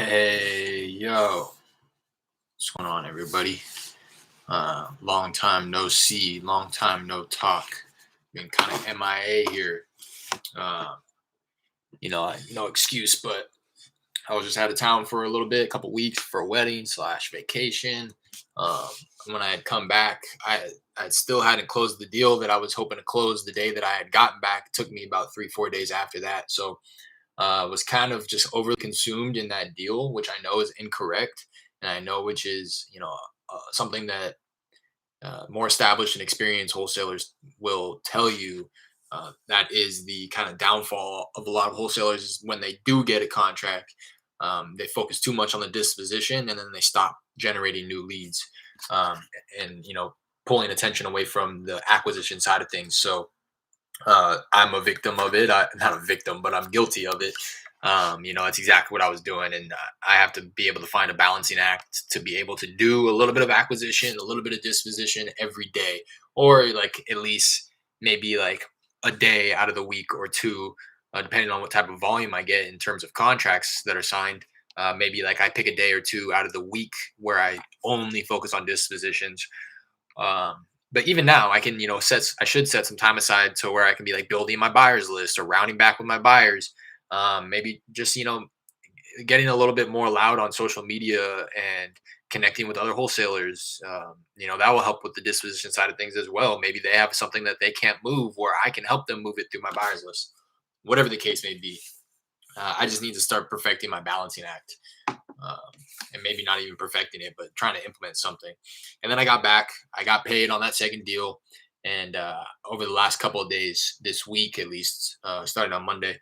Hey, yo, what's going on, everybody? Long time no see, long time no talk. Been kind of MIA here. Uh, no excuse, but I was just out of town for a little bit, a couple weeks for a wedding slash vacation. Um, when I had come back, I still hadn't closed the deal that I was hoping to close the day that I had gotten back. It took me about 3, 4 days after that, so was kind of just overly consumed in that deal, which I know is incorrect, and I know which is something that more established and experienced wholesalers will tell you. That is the kind of downfall of a lot of wholesalers is when they do get a contract, they focus too much on the disposition and then they stop generating new leads, um, and pulling attention away from the acquisition side of things. So I'm a victim of it. Not a victim, but I'm guilty of it. That's exactly what I was doing, and I have to be able to find a balancing act to be able to do a little bit of acquisition, a little bit of disposition every day, or like at least maybe like a day out of the week or two, depending on what type of volume I get in terms of contracts that are signed. Maybe like I pick a day or two out of the week where I only focus on dispositions. But even now, I can, I should set some time aside to where I can be like building my buyers list or rounding back with my buyers. Maybe just, getting a little bit more loud on social media and connecting with other wholesalers. That will help with the disposition side of things as well. Maybe they have something that they can't move where I can help them move it through my buyers list, whatever the case may be. I just need to start perfecting my balancing act, um, and maybe not even perfecting it, but trying to implement something. And then I got back, I got paid on that second deal. And over the last couple of days, this week at least, starting on Monday,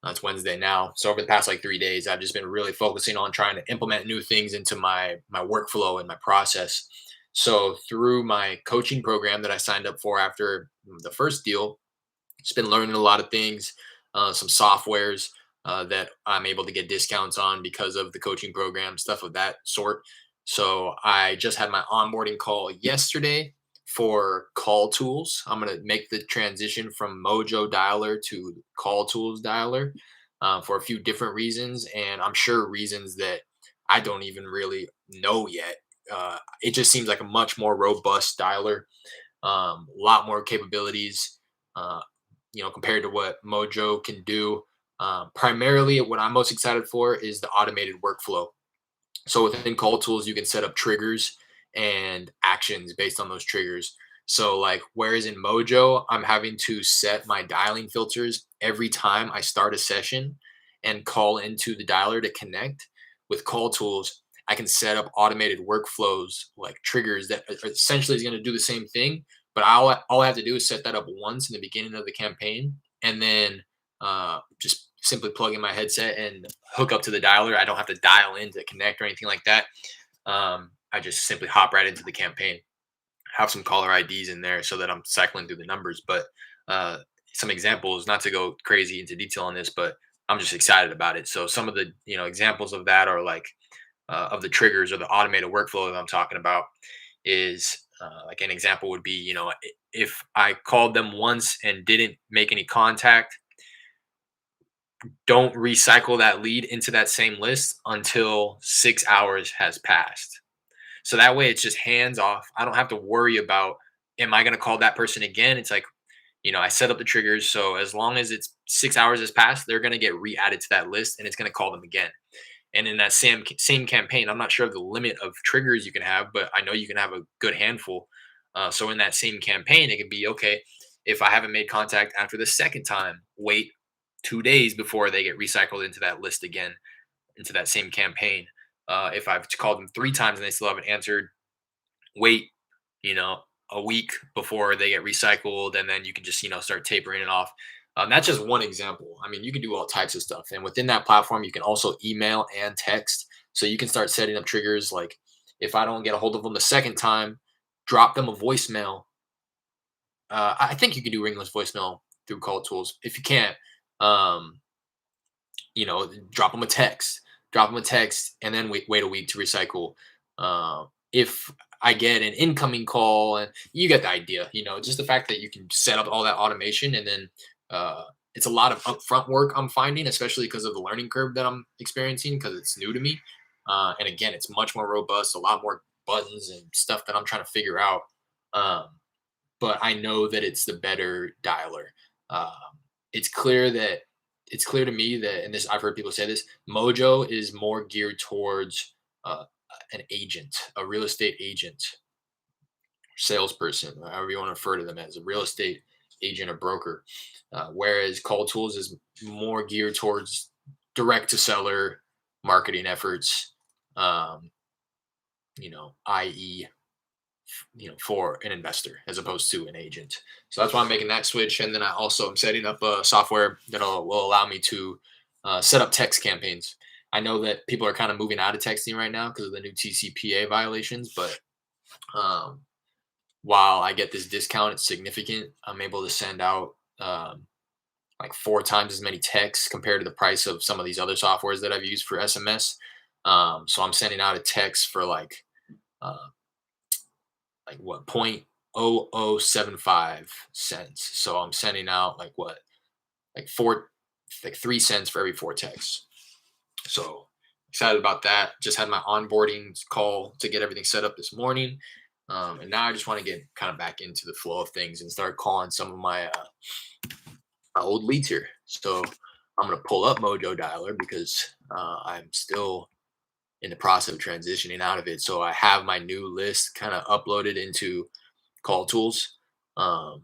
it's Wednesday now. So over the past like 3 days, I've just been really focusing on trying to implement new things into my workflow and my process. So through my coaching program that I signed up for after the first deal, just been learning a lot of things, some softwares that I'm able to get discounts on because of the coaching program, stuff of that sort. So I just had my onboarding call yesterday for Call Tools. I'm going to make the transition from Mojo Dialer to Call Tools Dialer for a few different reasons. And I'm sure reasons that I don't even really know yet. It just seems like a much more robust dialer, a lot more capabilities. Uh, compared to what Mojo can do. Primarily, what I'm most excited for is the automated workflow. So within Call Tools, you can set up triggers and actions based on those triggers. So, like, whereas in Mojo, I'm having to set my dialing filters every time I start a session and call into the dialer to connect. With Call Tools, I can set up automated workflows like triggers that essentially is going to do the same thing. But all I have to do is set that up once in the beginning of the campaign, and then just simply plug in my headset and hook up to the dialer. I don't have to dial in to connect or anything like that. I just simply hop right into the campaign, have some caller IDs in there so that I'm cycling through the numbers. But uh, some examples, not to go crazy into detail on this, but I'm just excited about it. So some of the examples of that are like of the triggers or the automated workflow that I'm talking about is like an example would be if I called them once and didn't make any contact, don't recycle that lead into that same list until 6 hours has passed. So that way it's just hands off. I don't have to worry about, am I going to call that person again? It's like, I set up the triggers. So as long as it's 6 hours has passed, they're going to get re-added to that list and it's going to call them again. And in that same campaign, I'm not sure of the limit of triggers you can have, but I know you can have a good handful. So in that same campaign, it could be okay, if I haven't made contact after the second time, wait 2 days before they get recycled into that list again, into that same campaign. If I've called them 3 times and they still haven't answered, wait, you know, a week before they get recycled, and then you can just start tapering it off. That's just one example. I mean, you can do all types of stuff, and within that platform, you can also email and text. So you can start setting up triggers like, if I don't get a hold of them the second time, drop them a voicemail. I think you can do ringless voicemail through Call Tools. If you can't, um, drop them a text. Drop them a text, and then wait a week to recycle. If I get an incoming call, and you get the idea, just the fact that you can set up all that automation and then it's a lot of upfront work I'm finding, especially because of the learning curve that I'm experiencing because it's new to me. And again, it's much more robust, a lot more buttons and stuff that I'm trying to figure out. Um, but I know that it's the better dialer. Um, it's clear that it's clear to me that, and this I've heard people say this, Mojo is more geared towards an agent, a real estate agent, salesperson, however you want to refer to them as a real estate agent or broker. Whereas Call Tools is more geared towards direct to seller marketing efforts, um, i.e., for an investor as opposed to an agent. So that's why I'm making that switch. And then I also am setting up a software that will allow me to set up text campaigns. I know that people are kind of moving out of texting right now because of the new TCPA violations, but um, while I get this discount, it's significant. I'm able to send out like 4 times as many texts compared to the price of some of these other softwares that I've used for SMS. So I'm sending out a text for uh, like what 0.0075 cents. So I'm sending out like what like four like 3 cents for every 4 texts. So excited about that. Just had my onboarding call to get everything set up this morning. And now I just want to get kind of back into the flow of things and start calling some of my old leads here. So I'm going to pull up Mojo Dialer because I'm still in the process of transitioning out of it. So I have my new list kind of uploaded into Call Tools. Um,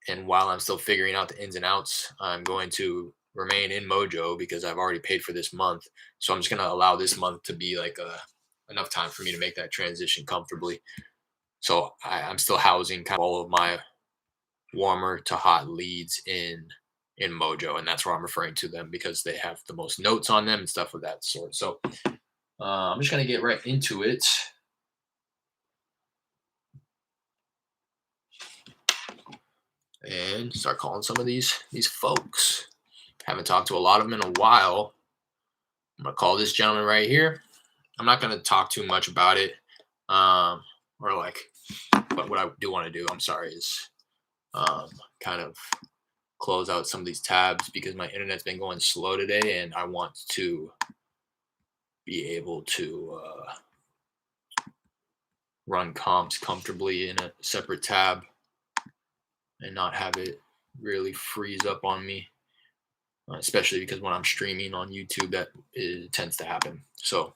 and while I'm still figuring out the ins and outs, I'm going to remain in Mojo because I've already paid for this month. So I'm just going to allow this month to be like enough time for me to make that transition comfortably. So I'm still housing kind of all of my warmer to hot leads in Mojo, and that's where I'm referring to them because they have the most notes on them and stuff of that sort. So I'm just gonna get right into it and start calling some of these folks. Haven't talked to a lot of them in a while. I'm gonna call this gentleman right here. I'm not gonna talk too much about it, or like, but what I do want to do, I'm sorry, is kind of close out some of these tabs because my internet's been going slow today, and I want to be able to run comps comfortably in a separate tab and not have it really freeze up on me, especially because when I'm streaming on YouTube, that it tends to happen. So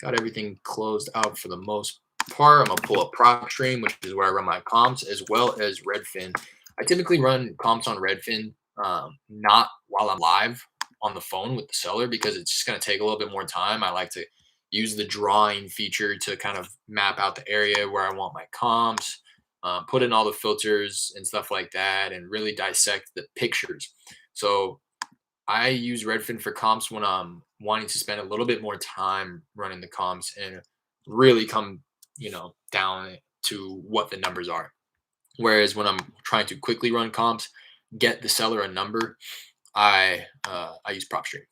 got everything closed out for the most part. I'm gonna pull up PropStream, which is where I run my comps, as well as Redfin. I typically run comps on Redfin, not while I'm live on the phone with the seller because it's just gonna take a little bit more time. I like to use the drawing feature to kind of map out the area where I want my comps, put in all the filters and stuff like that, and really dissect the pictures. So I use Redfin for comps when I'm wanting to spend a little bit more time running the comps and really come, down to what the numbers are. Whereas when I'm trying to quickly run comps, get the seller a number, I use PropStream.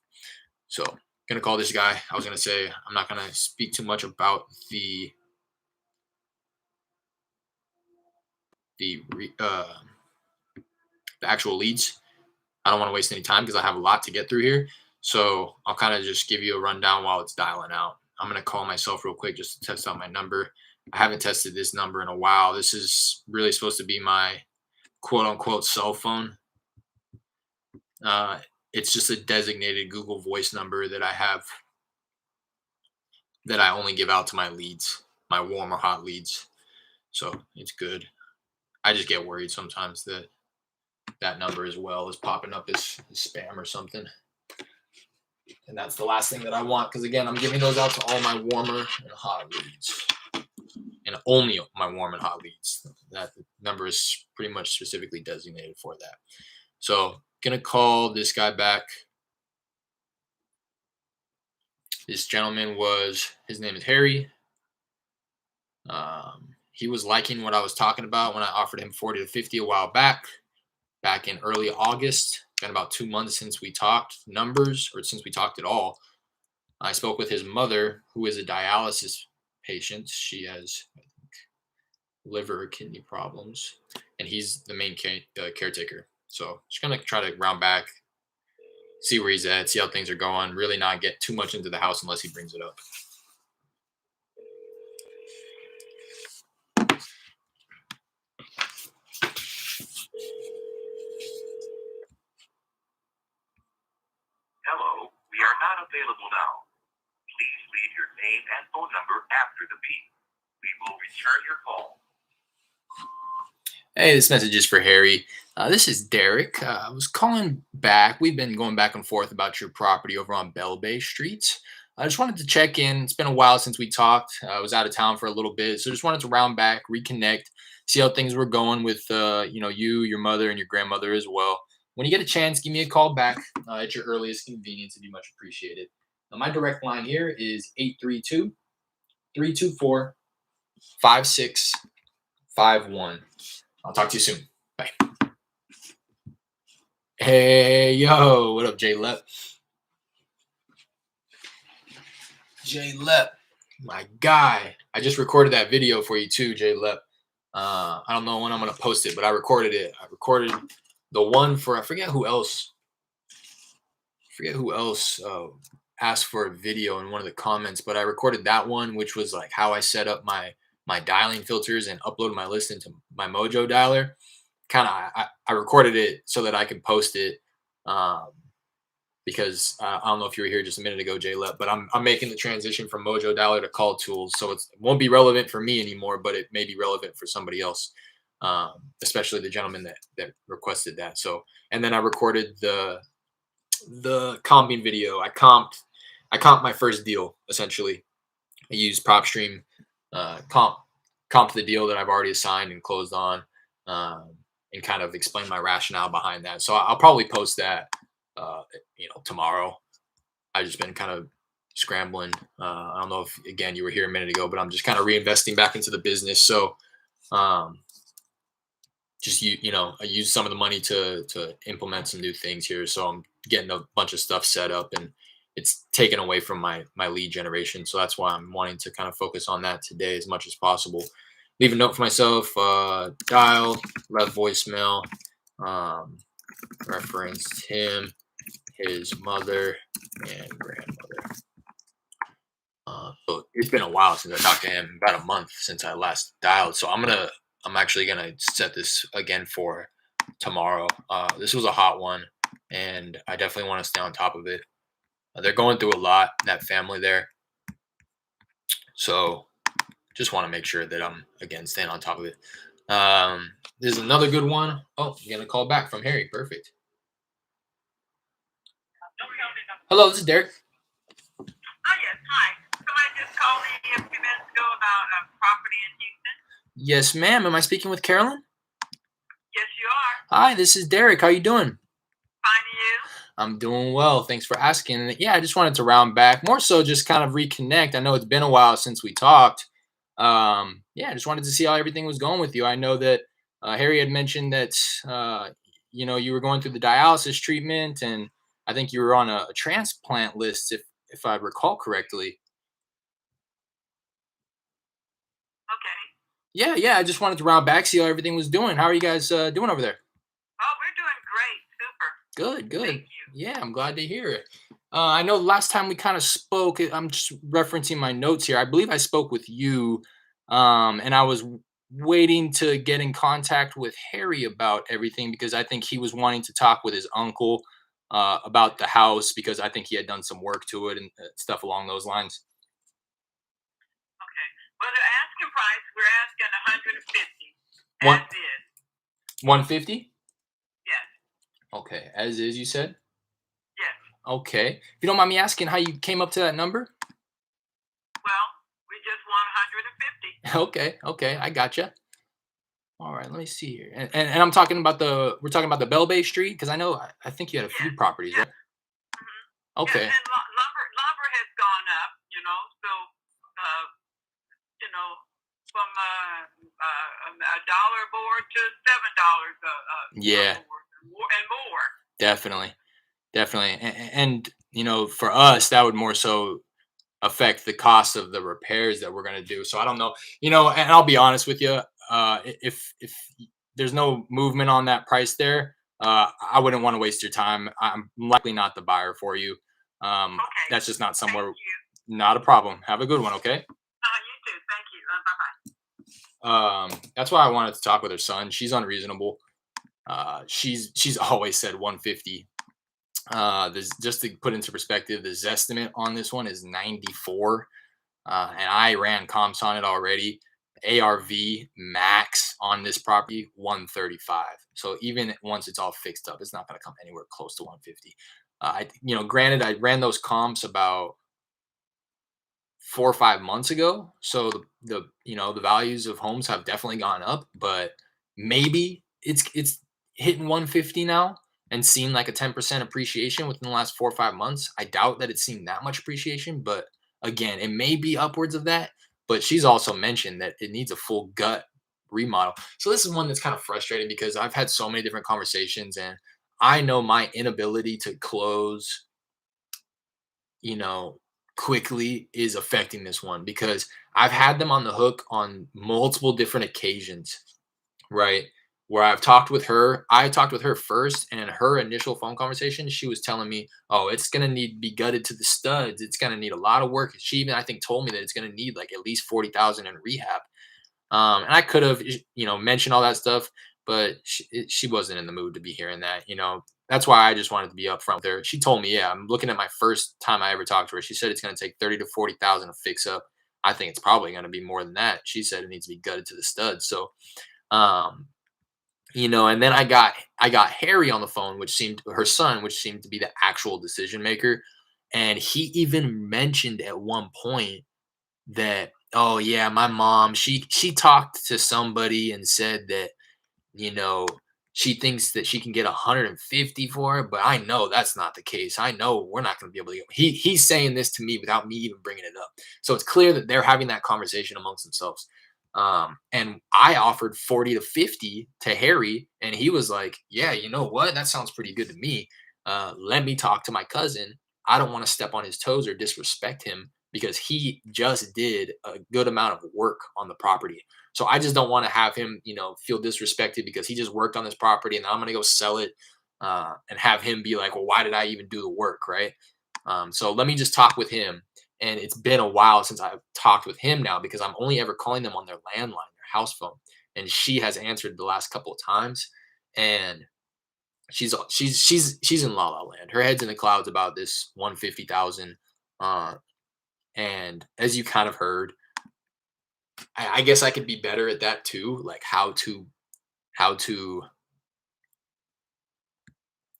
So gonna call this guy. I was gonna say I'm not gonna speak too much about the re- uh, the actual leads. I don't want to waste any time because I have a lot to get through here. So I'll kind of just give you a rundown while it's dialing out. I'm going to call myself real quick just to test out my number. I haven't tested this number in a while. This is really supposed to be my quote unquote cell phone. Uh, it's just a designated Google Voice number that I have that I only give out to my leads, my warm or hot leads. So it's good. I just get worried sometimes that that number as well is popping up as spam or something. And that's the last thing that I want because, again, I'm giving those out to all my warmer and hot leads. And only my warm and hot leads. That number is pretty much specifically designated for that. So, going to call this guy back. This gentleman his name is Harry. He was liking what I was talking about when I offered him 40 to 50 a while back in early August. Been about 2 months since we talked numbers, or since we talked at all. I spoke with his mother, who is a dialysis patient. She has, I think, liver or kidney problems, and he's the main caretaker. So just gonna try to round back, see where he's at, see how things are going. Really not get too much into the house unless he brings it up. Hello, we are not available now. Please leave your name and phone number after the beep. We will return your call. Hey, this message is for Harry. This is Derek. I was calling back. We've been going back and forth about your property over on Bell Bay Street. I just wanted to check in. It's been a while since we talked. I was out of town for a little bit, so just wanted to round back, reconnect, see how things were going with you, your mother, and your grandmother as well. When you get a chance, give me a call back at your earliest convenience. It'd be much appreciated. My direct line here is 832-324-5651. I'll talk to you soon. Bye. Hey, yo, what up, Jay Lep? Jay Lep, my guy. I just recorded that video for you too, Jay Lep. I don't know when I'm gonna post it, but I recorded it. I recorded the one for I forget who else. Asked for a video in one of the comments, but I recorded that one, which was like how I set up my dialing filters and uploaded my list into my Mojo dialer. I recorded it so that I can post it. Because I don't know if you were here just a minute ago, Jay Lep, but I'm making the transition from Mojo Dialer to Call Tools, so it won't be relevant for me anymore, but it may be relevant for somebody else, especially the gentleman that requested that. So, and then I recorded the comping video. I comped my first deal essentially. I used PropStream, comped the deal that I've already assigned and closed on, and kind of explain my rationale behind that. So I'll probably post that tomorrow. I've just been kind of scrambling. I don't know if again you were here a minute ago, but I'm just kind of reinvesting back into the business. So I use some of the money to implement some new things here. So I'm getting a bunch of stuff set up, and it's taken away from my lead generation. So that's why I'm wanting to kind of focus on that today as much as possible. Leave a note for myself, dial, left voicemail, referenced him, his mother, and grandmother. So it's been a while since I talked to him, about a month since I last dialed. So I'm actually gonna set this again for tomorrow. This was a hot one, and I definitely want to stay on top of it. They're going through a lot, that family there. So just want to make sure that I'm again staying on top of it. There's another good one. Oh, you're gonna call back from Harry. Perfect. Hello, this is Derek. Oh, yes, hi. Somebody just called me a few minutes ago about a property in Houston. Yes, ma'am. Am I speaking with Carolyn? Yes, you are. Hi, this is Derek. How you doing? Fine, and you? I'm doing well. Thanks for asking. And yeah, I just wanted to round back, more so just kind of reconnect. I know it's been a while since we talked. Yeah, I just wanted to see how everything was going with you. I know that Harry had mentioned that you were going through the dialysis treatment, and I think you were on a transplant list, if I recall correctly. Okay. Yeah. I just wanted to round back, see how everything was doing. How are you guys doing over there? Oh, we're doing great. Super. Good. Thank you. Yeah, I'm glad to hear it. I know last time we kind of spoke, I'm just referencing my notes here. I believe I spoke with you, and I was waiting to get in contact with Harry about everything because I think he was wanting to talk with his uncle about the house because I think he had done some work to it and stuff along those lines. Okay. Well, the asking price, we're asking 150. One As is. 150. Yes. Okay, as is, you said. Yes. Okay. If you don't mind me asking how you came up to that number? Well, we just want 150. Okay, I gotcha. All right, let me see here. And I'm talking about we're talking about the Bell Bay Street because I think you had a few Yes. properties, Yes. right? Yes, Okay. and lumber has gone up, so, uh, from a dollar board to $7 Yeah, a board and more. definitely. Definitely. And for us, that would more so affect the cost of the repairs that we're going to do. So I don't know, and I'll be honest with you, if there's no movement on that price there, I wouldn't want to waste your time. I'm likely not the buyer for you. Okay. That's just not Thank somewhere. you. Not a problem. Have a good one. Okay. You too. Thank you. Bye bye. That's why I wanted to talk with her son. She's unreasonable. She's always said 150. This just to put into perspective, the Zestimate on this one is 94, and I ran comps on it already. ARV max on this property 135. So even once it's all fixed up, it's not going to come anywhere close to 150. Granted, I ran those comps about 4 or 5 months ago. So the values of homes have definitely gone up, but maybe it's hitting 150 now and seen like a 10% appreciation within the last 4 or 5 months. I doubt that it's seen that much appreciation, but again, it may be upwards of that. But she's also mentioned that it needs a full gut remodel. So this is one that's kind of frustrating because I've had so many different conversations and I know my inability to close you know, quickly is affecting this one because I've had them on the hook on multiple different occasions, right? Where I've talked with her, I talked with her first, and in her initial phone conversation, she was telling me, "Oh, it's gonna need to be gutted to the studs. It's gonna need a lot of work." She even, I think, told me that it's gonna need like at least 40,000 in rehab. And I could have, mentioned all that stuff, but she wasn't in the mood to be hearing that. That's why I just wanted to be upfront with her. She told me, yeah, I'm looking at my first time I ever talked to her. She said it's going to take 30 to 40,000 to fix up. I think it's probably going to be more than that. She said it needs to be gutted to the studs. So, um, and then I got Harry on the phone, which seemed her son, which seemed to be the actual decision maker, and he even mentioned at one point that, oh yeah, my mom, she talked to somebody and said that, you know, she thinks that she can get 150 for it, but I know that's not the case. I know we're not going to be able to get. He's saying this to me without me even bringing it up. So it's clear that they're having that conversation amongst themselves. And I offered 40 to 50 to Harry, and he was like, "Yeah, you know what? That sounds pretty good to me. Let me talk to my cousin. I don't want to step on his toes or disrespect him because he just did a good amount of work on the property. So I just don't want to have him, feel disrespected because he just worked on this property and I'm going to go sell it and have him be like, well, why did I even do the work? Right. So let me just talk with him. And it's been a while since I've talked with him now because I'm only ever calling them on their landline, their house phone. And she has answered the last couple of times. And she's in la la land. Her head's in the clouds about this 150,000. Uh, and as you kind of heard, I guess I could be better at that too, like how to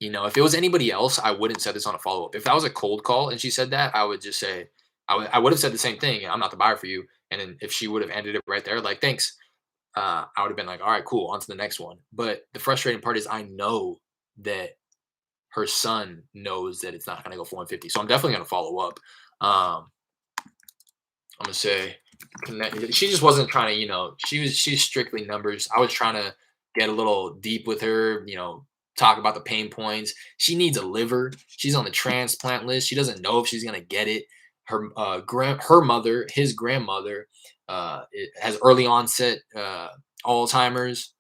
if it was anybody else, I wouldn't said this on a follow up. If that was a cold call and she said that, I would just say I would have said the same thing. I'm not the buyer for you. And then if she would have ended it right there, like thanks, I would have been like, all right, cool, on to the next one. But the frustrating part is I know that her son knows that it's not going to go for 150, so I'm definitely going to follow up. I'm gonna say connect. She just wasn't trying to, she's strictly numbers. I was trying to get a little deep with her, talk about the pain points. She needs a liver. She's on the transplant list. She doesn't know if she's gonna get it. Her mother, his grandmother, has early onset Alzheimer's,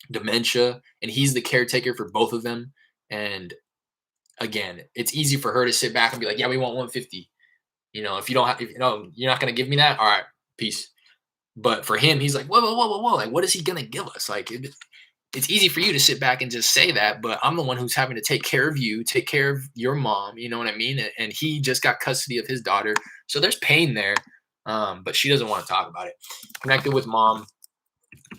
dementia, and he's the caretaker for both of them. And again, it's easy for her to sit back and be like, "Yeah, we want 150." If you don't have, if, you're not going to give me that. All right, peace. But for him, he's like, whoa, whoa, whoa, whoa, whoa. Like, what is he going to give us? Like, it's easy for you to sit back and just say that, but I'm the one who's having to take care of you, take care of your mom. You know what I mean? And he just got custody of his daughter. So there's pain there. But she doesn't want to talk about it. Connected with mom.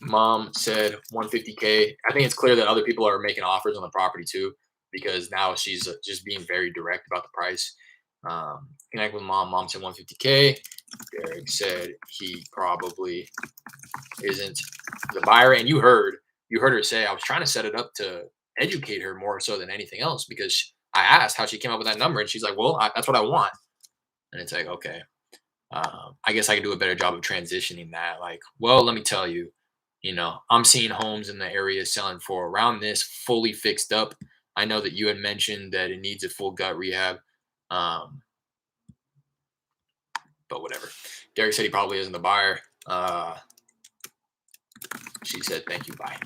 Mom said 150K. I think it's clear that other people are making offers on the property too, because now she's just being very direct about the price. Connect with mom. Mom said 150K. Derek said he probably isn't the buyer. And you heard her say I was trying to set it up to educate her more so than anything else because I asked how she came up with that number and she's like, well, that's what I want. And it's like, okay, I guess I could do a better job of transitioning that. Like, well, let me tell you, I'm seeing homes in the area selling for around this fully fixed up. I know that you had mentioned that it needs a full gut rehab. Um, but whatever. Derek said he probably isn't the buyer. She said, thank you, bye.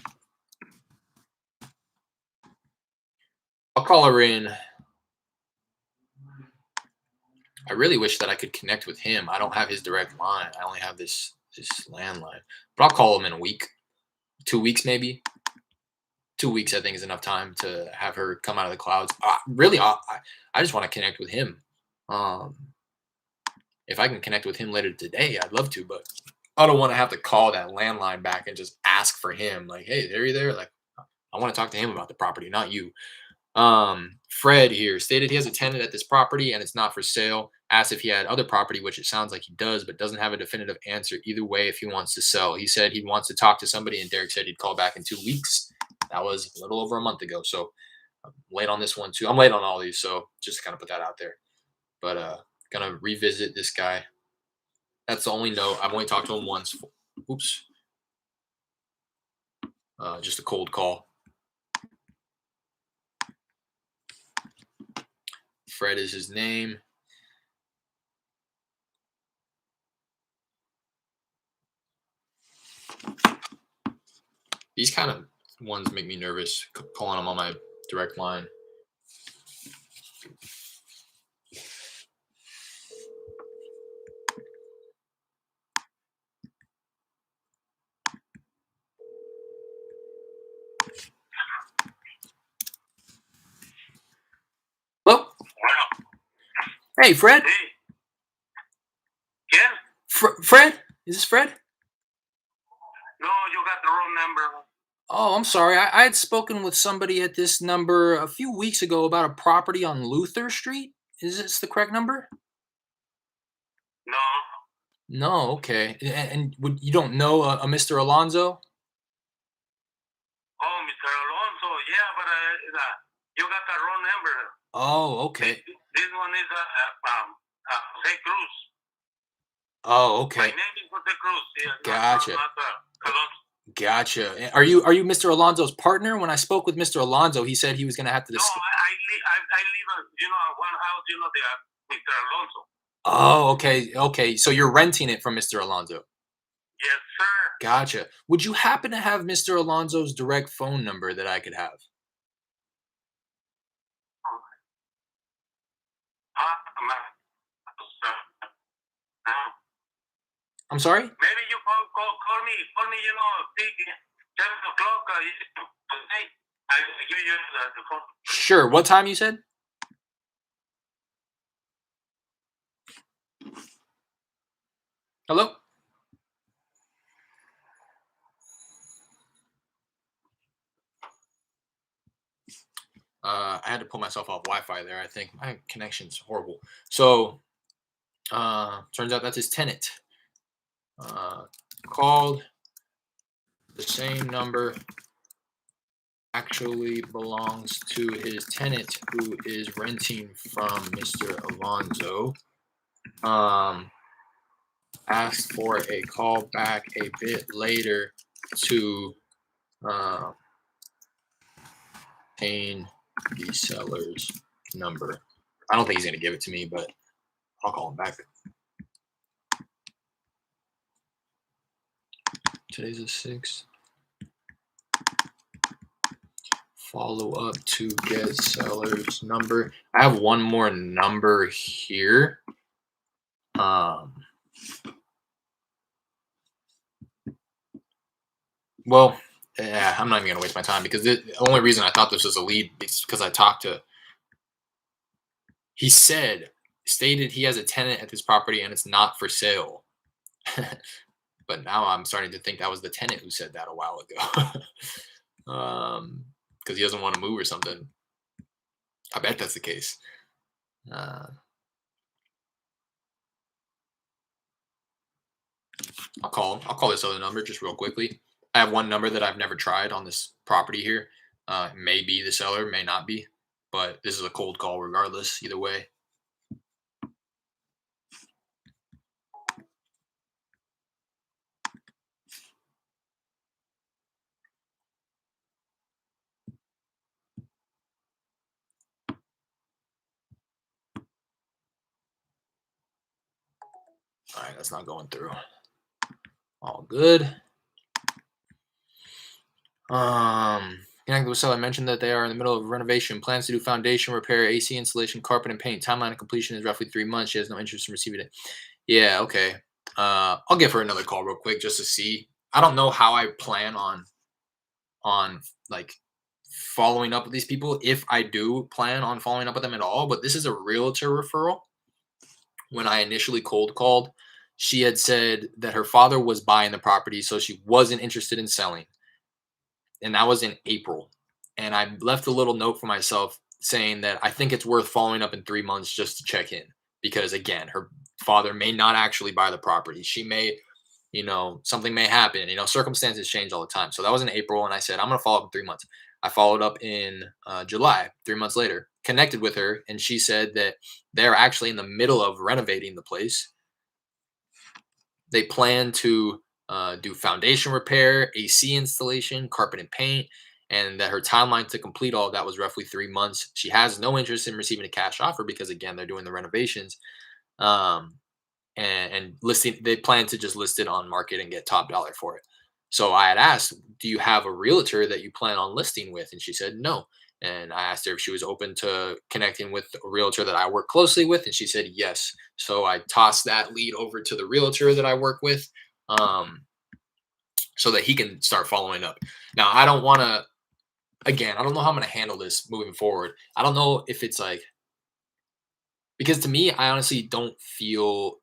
I'll call her in. I really wish that I could connect with him. I don't have his direct line. I only have this landline. But I'll call him in a week, 2 weeks maybe. 2 weeks I think is enough time to have her come out of the clouds. Really, I just want to connect with him. Um, if I can connect with him later today, I'd love to, but I don't want to have to call that landline back and just ask for him. Like, hey, are you there? Like, I want to talk to him about the property, not you. Fred here stated he has a tenant at this property and it's not for sale. Asked if he had other property, which it sounds like he does, but doesn't have a definitive answer either way if he wants to sell. He said he wants to talk to somebody, and Derek said he'd call back in 2 weeks. That was a little over a month ago. So I'm late on this one too. I'm late on all these, so just to kind of put that out there. But gonna revisit this guy. That's the only note. I've only talked to him once. Oops. Just a cold call. Fred is his name. These kind of ones make me nervous, calling them on my direct line. Hello? Bueno, Hey, Fred? sí. ¿Quién? Fred? Is this Fred? No, you got the wrong number. Oh, I'm sorry. I had spoken with somebody at this number a few weeks ago about a property on Luther Street. Is this the correct number? No. No, okay. And you don't know a Mr. Alonzo? Oh, Mr. Alonso. Yeah, but you got the wrong number. Oh, okay. This one is Jose Cruz. Oh, My okay. name is Jose Cruz. Yeah, Gotcha. Not Alonso. Gotcha. Are you Mr. Alonzo's partner? When I spoke with Mr. Alonzo, he said he was going to have to No, discuss. I live, one house, the Mr. Alonso. Oh, okay. Okay. So you're renting it from Mr. Alonzo. Yes, sir. Gotcha. Would you happen to have Mr. Alonzo's direct phone number that I could have? I'm sorry? Maybe you call me, 7 o'clock today. I give you the phone. Sure. What time you said? Hello? I had to pull myself off Wi-Fi there. I think my connection's horrible. So, turns out that's his tenant. Called the same number actually belongs to his tenant who is renting from Mr. Alonzo. Asked for a call back a bit later to obtain the seller's number. I don't think he's going to give it to me, but I'll call him back. Today's the 6th. Follow up to get seller's number. I have one more number here. Well, yeah, I'm not even gonna waste my time because the only reason I thought this was a lead is because I talked to. He stated he has a tenant at this property and it's not for sale. But now I'm starting to think that was the tenant who said that a while ago. Because he doesn't want to move or something. I bet that's the case. I'll call him. I'll call this other number just real quickly. I have one number that I've never tried on this property here. May be the seller, may not be, but this is a cold call regardless. Either way. All right, that's not going through. All good. Gonna Connected with seller mentioned that they are in the middle of renovation. Plans to do foundation repair, AC installation, carpet, and paint. Timeline of completion is roughly 3 months. She has no interest in receiving it. Yeah, okay. I'll give her another call real quick just to see. I don't know how I plan on like following up with these people, if I do plan on following up with them at all. But this is a realtor referral. When I initially cold called, she had said that her father was buying the property, so she wasn't interested in selling, and that was in April. And I left a little note for myself saying that I think it's worth following up in 3 months just to check in, because again, her father may not actually buy the property. She may, something may happen. Circumstances change all the time. So that was in April, and I said I'm gonna follow up in 3 months. I followed up in July, 3 months later, connected with her, and she said that they're actually in the middle of renovating the place. They plan to do foundation repair, AC installation, carpet and paint, and that her timeline to complete all of that was roughly 3 months. She has no interest in receiving a cash offer because, again, they're doing the renovations. Um, and listing, they plan to just list it on market and get top dollar for it. So I had asked, do you have a realtor that you plan on listing with? And she said no. And I asked her if she was open to connecting with a realtor that I work closely with, and she said yes. So I tossed that lead over to the realtor that I work with, um, so that he can start following up. Now, I don't want to, again, I don't know how I'm going to handle this moving forward. I don't know if it's like, because to me, I honestly don't feel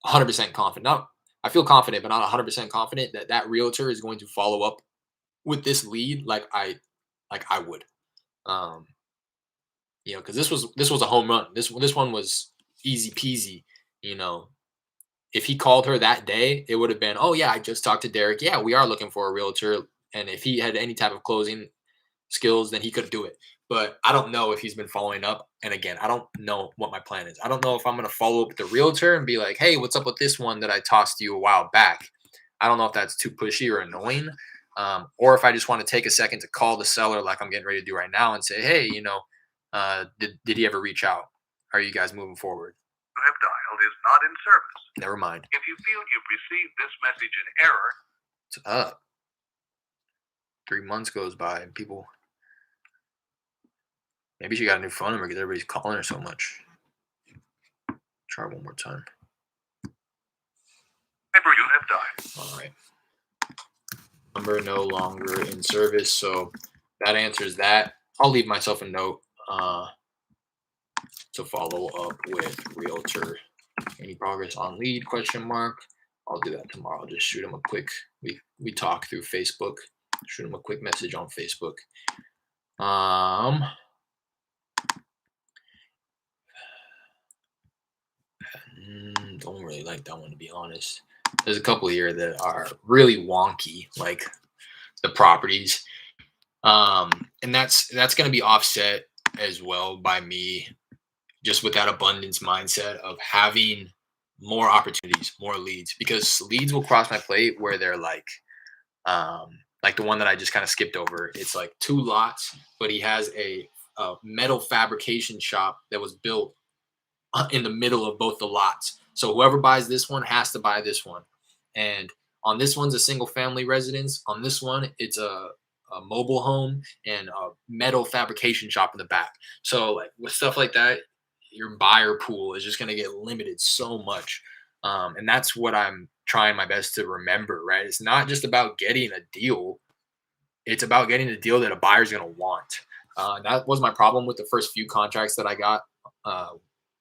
100% confident. Not, I feel confident, but not 100% confident that that realtor is going to follow up with this lead like I would. Um, because this was a home run. This one was easy peasy. You know, if he called her that day, it would have been, oh yeah, I just talked to Derek. Yeah, we are looking for a realtor, and if he had any type of closing skills, then he could do it. But I don't know if he's been following up. And again, I don't know what my plan is. I don't know if I'm going to follow up with the realtor and be like, hey, what's up with this one that I tossed you a while back? I don't know if that's too pushy or annoying. Or if I just want to take a second to call the seller like I'm getting ready to do right now and say, hey, did he ever reach out? Are you guys moving forward? You have dialed is not in service. Never mind. If you feel you've received this message in error, It's up. 3 months goes by and people, maybe she got a new phone number because everybody's calling her so much. Try one more time. ever you have dialed. All right. Number no longer in service. So that answers that. I'll leave myself a note to follow up with realtor. Any progress on lead? Question mark. I'll do that tomorrow. I'll just shoot him a quick. We talk through Facebook. Shoot him a quick message on Facebook. Don't really like that one, to be honest. There's a couple here that are really wonky, like the properties. And that's going to be offset as well by me just with that abundance mindset of having more opportunities, more leads, because leads will cross my plate where they're like the one that I just kind of skipped over. It's like 2 lots, but he has a metal fabrication shop that was built in the middle of both the lots. So whoever buys this one has to buy this one. And on this one's a single family residence. On this one, it's a mobile home and a metal fabrication shop in the back. So like with stuff like that, your buyer pool is just going to get limited so much. And that's what I'm trying my best to remember, right? It's not just about getting a deal. It's about getting a deal that a buyer's going to want. That was my problem with the first few contracts that I got.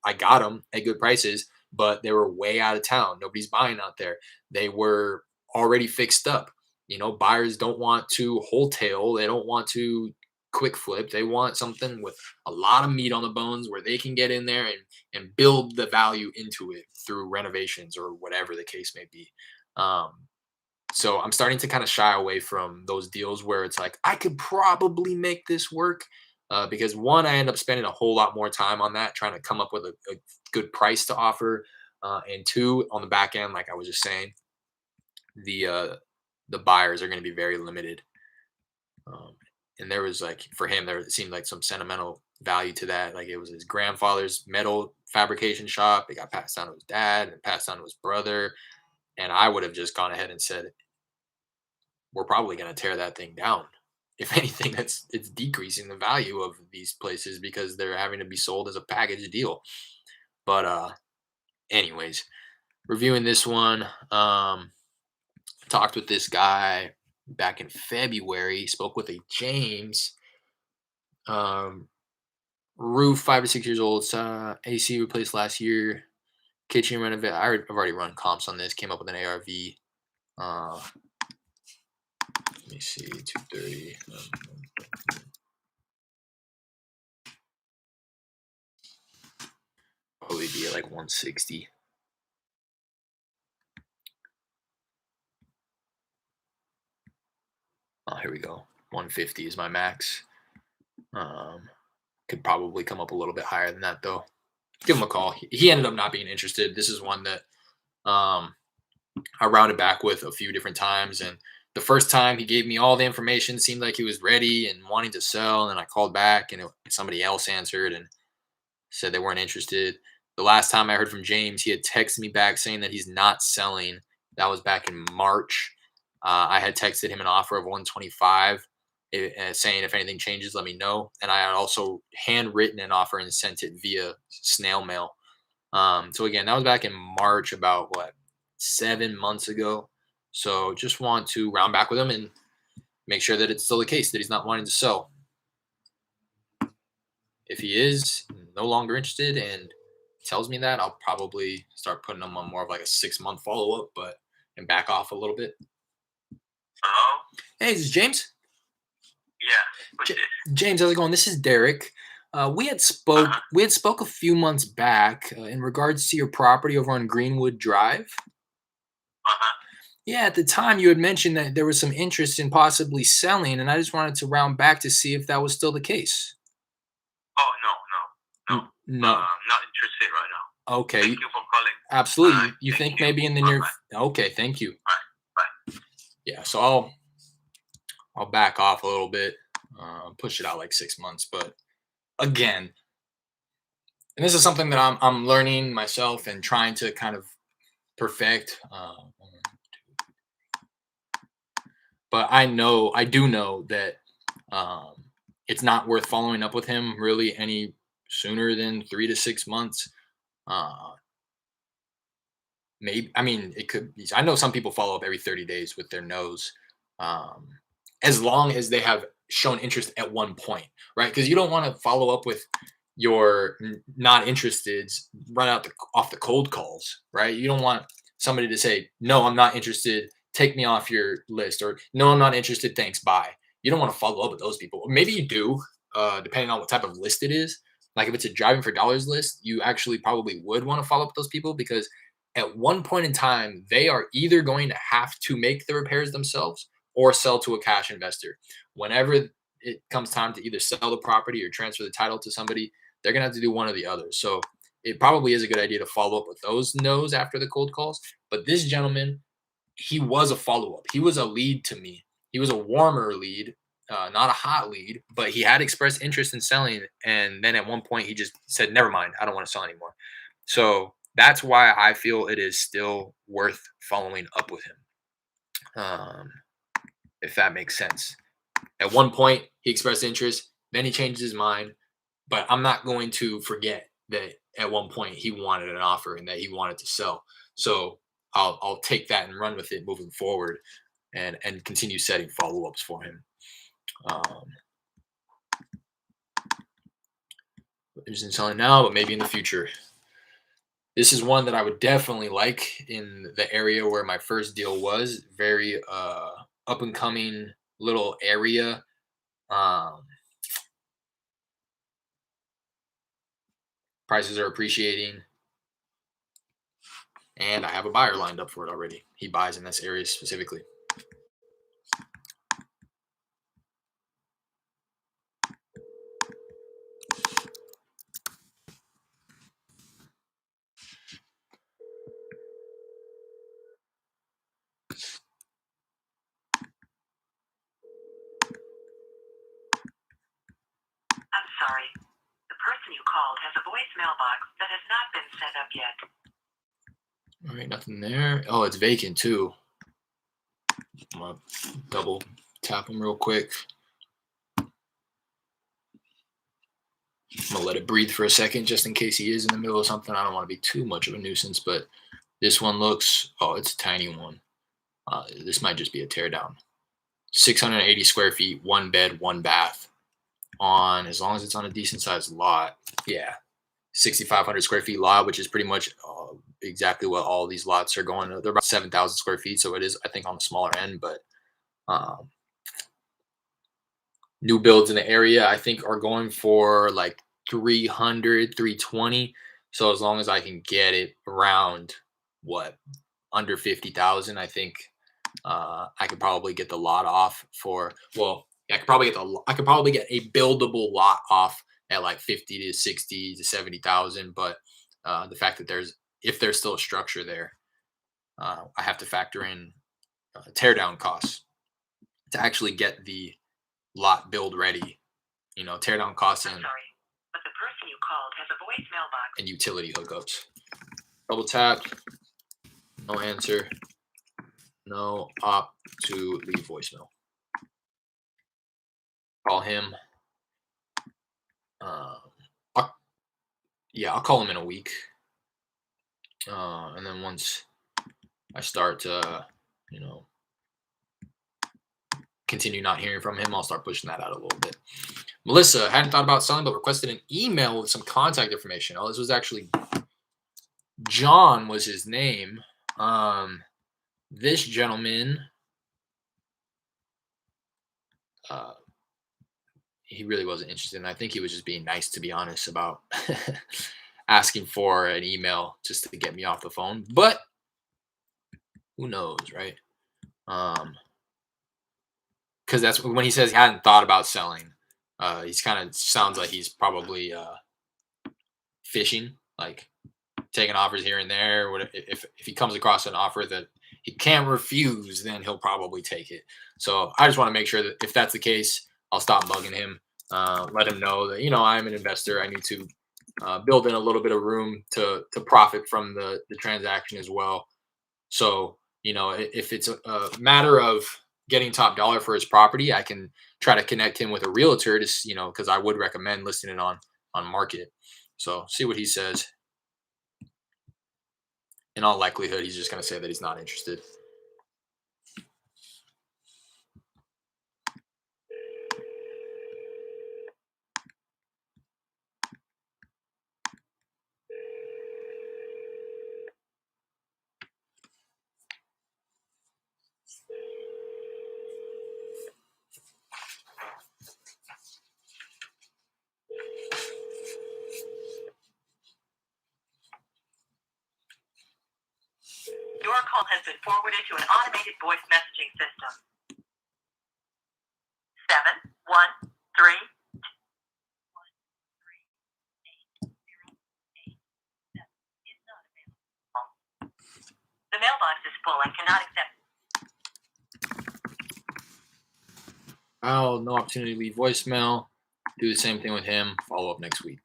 I got them at good prices, but they were way out of town. Nobody's buying out there. They were already fixed up. Buyers don't want to wholesale. They don't want to quick flip. They want something with a lot of meat on the bones where they can get in there and build the value into it through renovations or whatever the case may be. So I'm starting to kind of shy away from those deals where it's like, I could probably make this work. Because one, I end up spending a whole lot more time on that, trying to come up with a good price to offer. And two, on the back end, like I was just saying, the buyers are going to be very limited. And there was like, for him, there seemed like some sentimental value to that. Like it was his grandfather's metal fabrication shop. It got passed down to his dad and passed down to his brother. And I would have just gone ahead and said, we're probably going to tear that thing down if anything, it's decreasing the value of these places because they're having to be sold as a package deal. But anyways, reviewing this one, talked with this guy back in February. Spoke with a James. Um, Roof 5 to 6 years old. AC replaced last year. Kitchen renovate. I've already run comps on this. Came up with an ARV. Let me see, 230. Probably be at like 160. Oh, here we go. 150 is my max. Could probably come up a little bit higher than that though. Give him a call. He ended up not being interested. This is one that I rounded back with a few different times, and the first time he gave me all the information, seemed like he was ready and wanting to sell, and then I called back and somebody else answered and said they weren't interested. The last time I heard from James, he had texted me back saying that he's not selling. That was back in March. I had texted him an offer of 125, saying if anything changes, let me know. And I had also handwritten an offer and sent it via snail mail. So again, that was back in March, about what, 7 months ago. So just want to round back with him and make sure that it's still the case that he's not wanting to sell. If he is no longer interested and tells me that, I'll probably start putting him on more of like a 6 month follow up, and back off a little bit. Hello? Hey, this is James. Yeah. What's J- this? James, how's it going? This is Derek. We had spoke a few months back in regards to your property over on Greenwood Drive. Uh-huh. Yeah, at the time you had mentioned that there was some interest in possibly selling, and I just wanted to round back to see if that was still the case. Oh, no. No. I'm not interested right now. Okay. Thank you for calling. Absolutely. Alright, You thank think you. maybe in the near? Bye-bye. Okay, thank you. Bye. Yeah, so I'll back off a little bit, push it out like 6 months. But again, and this is something that I'm learning myself and trying to kind of perfect. But I do know that um, it's not worth following up with him really any sooner than 3 to 6 months. Uh, Maybe, I mean, it could be. I know some people follow up every 30 days with their nose, um, as long as they have shown interest at one point, right? Because you don't want to follow up with your not interested run off the cold calls, right? You don't want somebody to say, "No, I'm not interested. Take me off your list," or "No, I'm not interested. Thanks, bye." You don't want to follow up with those people. Or maybe you do, depending on what type of list it is. Like if it's a driving for dollars list, you actually probably would want to follow up with those people because at one point in time, they are either going to have to make the repairs themselves or sell to a cash investor. Whenever it comes time to either sell the property or transfer the title to somebody, they're going to have to do one or the other. So it probably is a good idea to follow up with those no's after the cold calls. But this gentleman, he was a follow up. He was a lead to me. He was a warmer lead, not a hot lead, but he had expressed interest in selling. And then at one point, he just said, "Never mind, I don't want to sell anymore." So that's why I feel it is still worth following up with him, um, if that makes sense. At one point, he expressed interest, then he changed his mind, but I'm not going to forget that at one point he wanted an offer and that he wanted to sell. So I'll take that and run with it moving forward, and continue setting follow ups for him. Um, Interested in selling now, but maybe in the future. This is one that I would definitely like in the area where my first deal was. Very up and coming little area. Um, Prices are appreciating, and I have a buyer lined up for it already. He buys in this area specifically. I'm sorry. The person you called has a voicemail box that has not been set up yet. All right, nothing there. Oh, it's vacant too. I'm gonna double tap him real quick. I'm gonna let it breathe for a second just in case he is in the middle of something. I don't want to be too much of a nuisance, but this one looks, oh, it's a tiny one. This might just be a tear down. 680 square feet, one bed, one bath, on, as long as it's on a decent sized lot. Yeah, 6,500 square feet lot, which is pretty much exactly what all these lots are going. They're about 7,000 square feet, so it is, I think, on the smaller end. But um, new builds in the area, I think, are going for like 300, 320. So as long as I can get it around what, under 50,000, I think I could probably get the lot off for, well, I could probably get a buildable lot off at like 50 to 60 to 70,000. But the fact that if there's still a structure there, I have to factor in tear down costs to actually get the lot build ready. Tear down costs I'm sorry, but the person you called has a voicemail box. and utility hookups. Double tap, no answer, no opt to leave voicemail. Call him. I'll call him in a week. And then once I start to, continue not hearing from him, I'll start pushing that out a little bit. Melissa hadn't thought about selling, but requested an email with some contact information. Oh, this was actually John was his name. This gentleman, he really wasn't interested. And I think he was just being nice, to be honest, about asking for an email just to get me off the phone. But who knows, right? Because that's when he says he hadn't thought about selling. He's kind of sounds like he's probably fishing, like taking offers here and there. If he comes across an offer that he can't refuse, then he'll probably take it. So I just want to make sure that if that's the case, I'll stop bugging him. Let him know that I'm an investor. I need to build in a little bit of room to profit from the transaction as well. So if it's a matter of getting top dollar for his property, I can try to connect him with a realtor to because I would recommend listing it on market. So see what he says. In all likelihood, he's just going to say that he's not interested. Your call has been forwarded to an automated voice messaging system. 713. The mailbox is full and cannot accept. Oh, no opportunity to leave voicemail. Do the same thing with him. Follow up next week.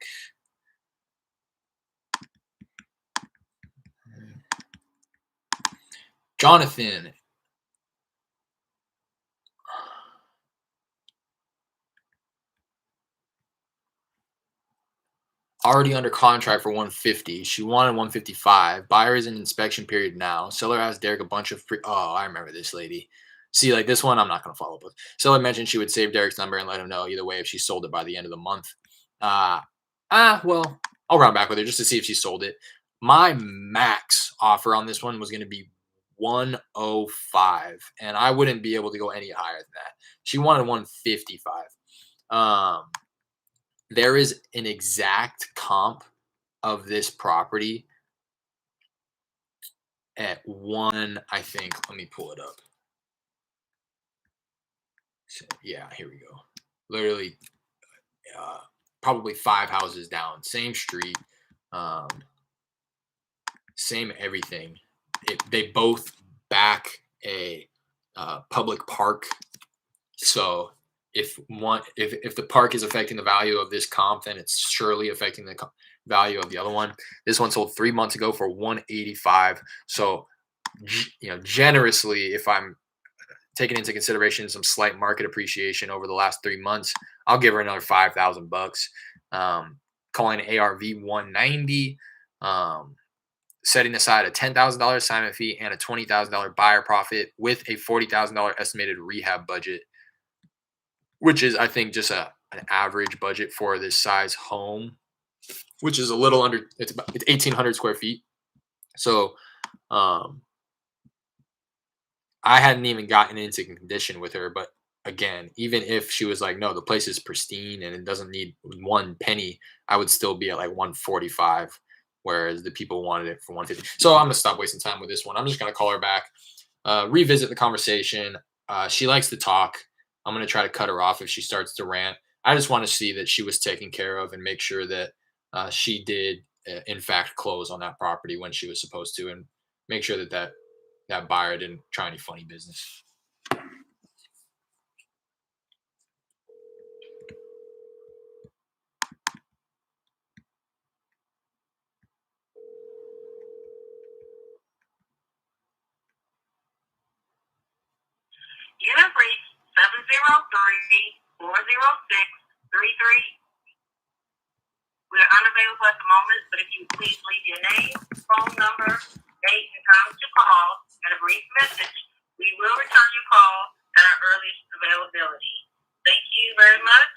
Jonathan. Already under contract for 150. She wanted 155. Buyer is in inspection period now. Seller asked Derek a bunch of oh, I remember this lady. See, like this one, I'm not going to follow up with. Seller mentioned she would save Derek's number and let him know either way if she sold it by the end of the month. Well, I'll round back with her just to see if she sold it. My max offer on this one was going to be 105, and I wouldn't be able to go any higher than that. She wanted 155. There is an exact comp of this property at one, I think. Let me pull it up. So, yeah, here we go. Literally, probably 5 houses down, same street, same everything. They both back a public park. So if the park is affecting the value of this comp, then it's surely affecting the value of the other one. This one sold 3 months ago for 185. So generously, if I'm taking into consideration some slight market appreciation over the last 3 months, I'll give her another $5,000. calling it ARV 190, setting aside a $10,000 assignment fee and a $20,000 buyer profit with a $40,000 estimated rehab budget, which is, I think, just an average budget for this size home, which is a little under, it's 1,800 square feet. So I hadn't even gotten into condition with her, but again, even if she was like, no, the place is pristine and it doesn't need one penny, I would still be at like 145, whereas the people wanted it for 150. So I'm gonna stop wasting time with this one. I'm just gonna call her back, revisit the conversation. She likes to talk. I'm gonna try to cut her off if she starts to rant. I just want to see that she was taken care of and make sure that she did, in fact, close on that property when she was supposed to, and make sure that that buyer didn't try any funny business. You have reached 703-406-33. We are unavailable at the moment, but if you would please leave your name, phone number, date, and time to call, and a brief message, we will return your call at our earliest availability. Thank you very much,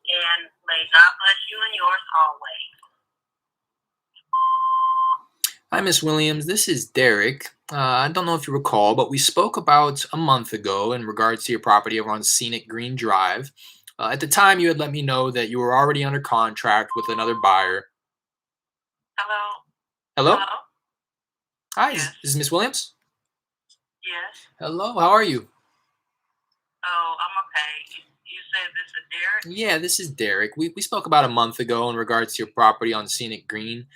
and may God bless you and yours always. Hi, Miss Williams. This is Derek. I don't know if you recall, but we spoke about a month ago in regards to your property over on Scenic Green Drive. At the time, you had let me know that you were already under contract with another buyer. Hello? Hello? Hello? Hi, Yes. is Miss Williams? Yes. Hello, how are you? Oh, I'm okay. You said this is Derek? Yeah, this is Derek. We spoke about a month ago in regards to your property on Scenic Green.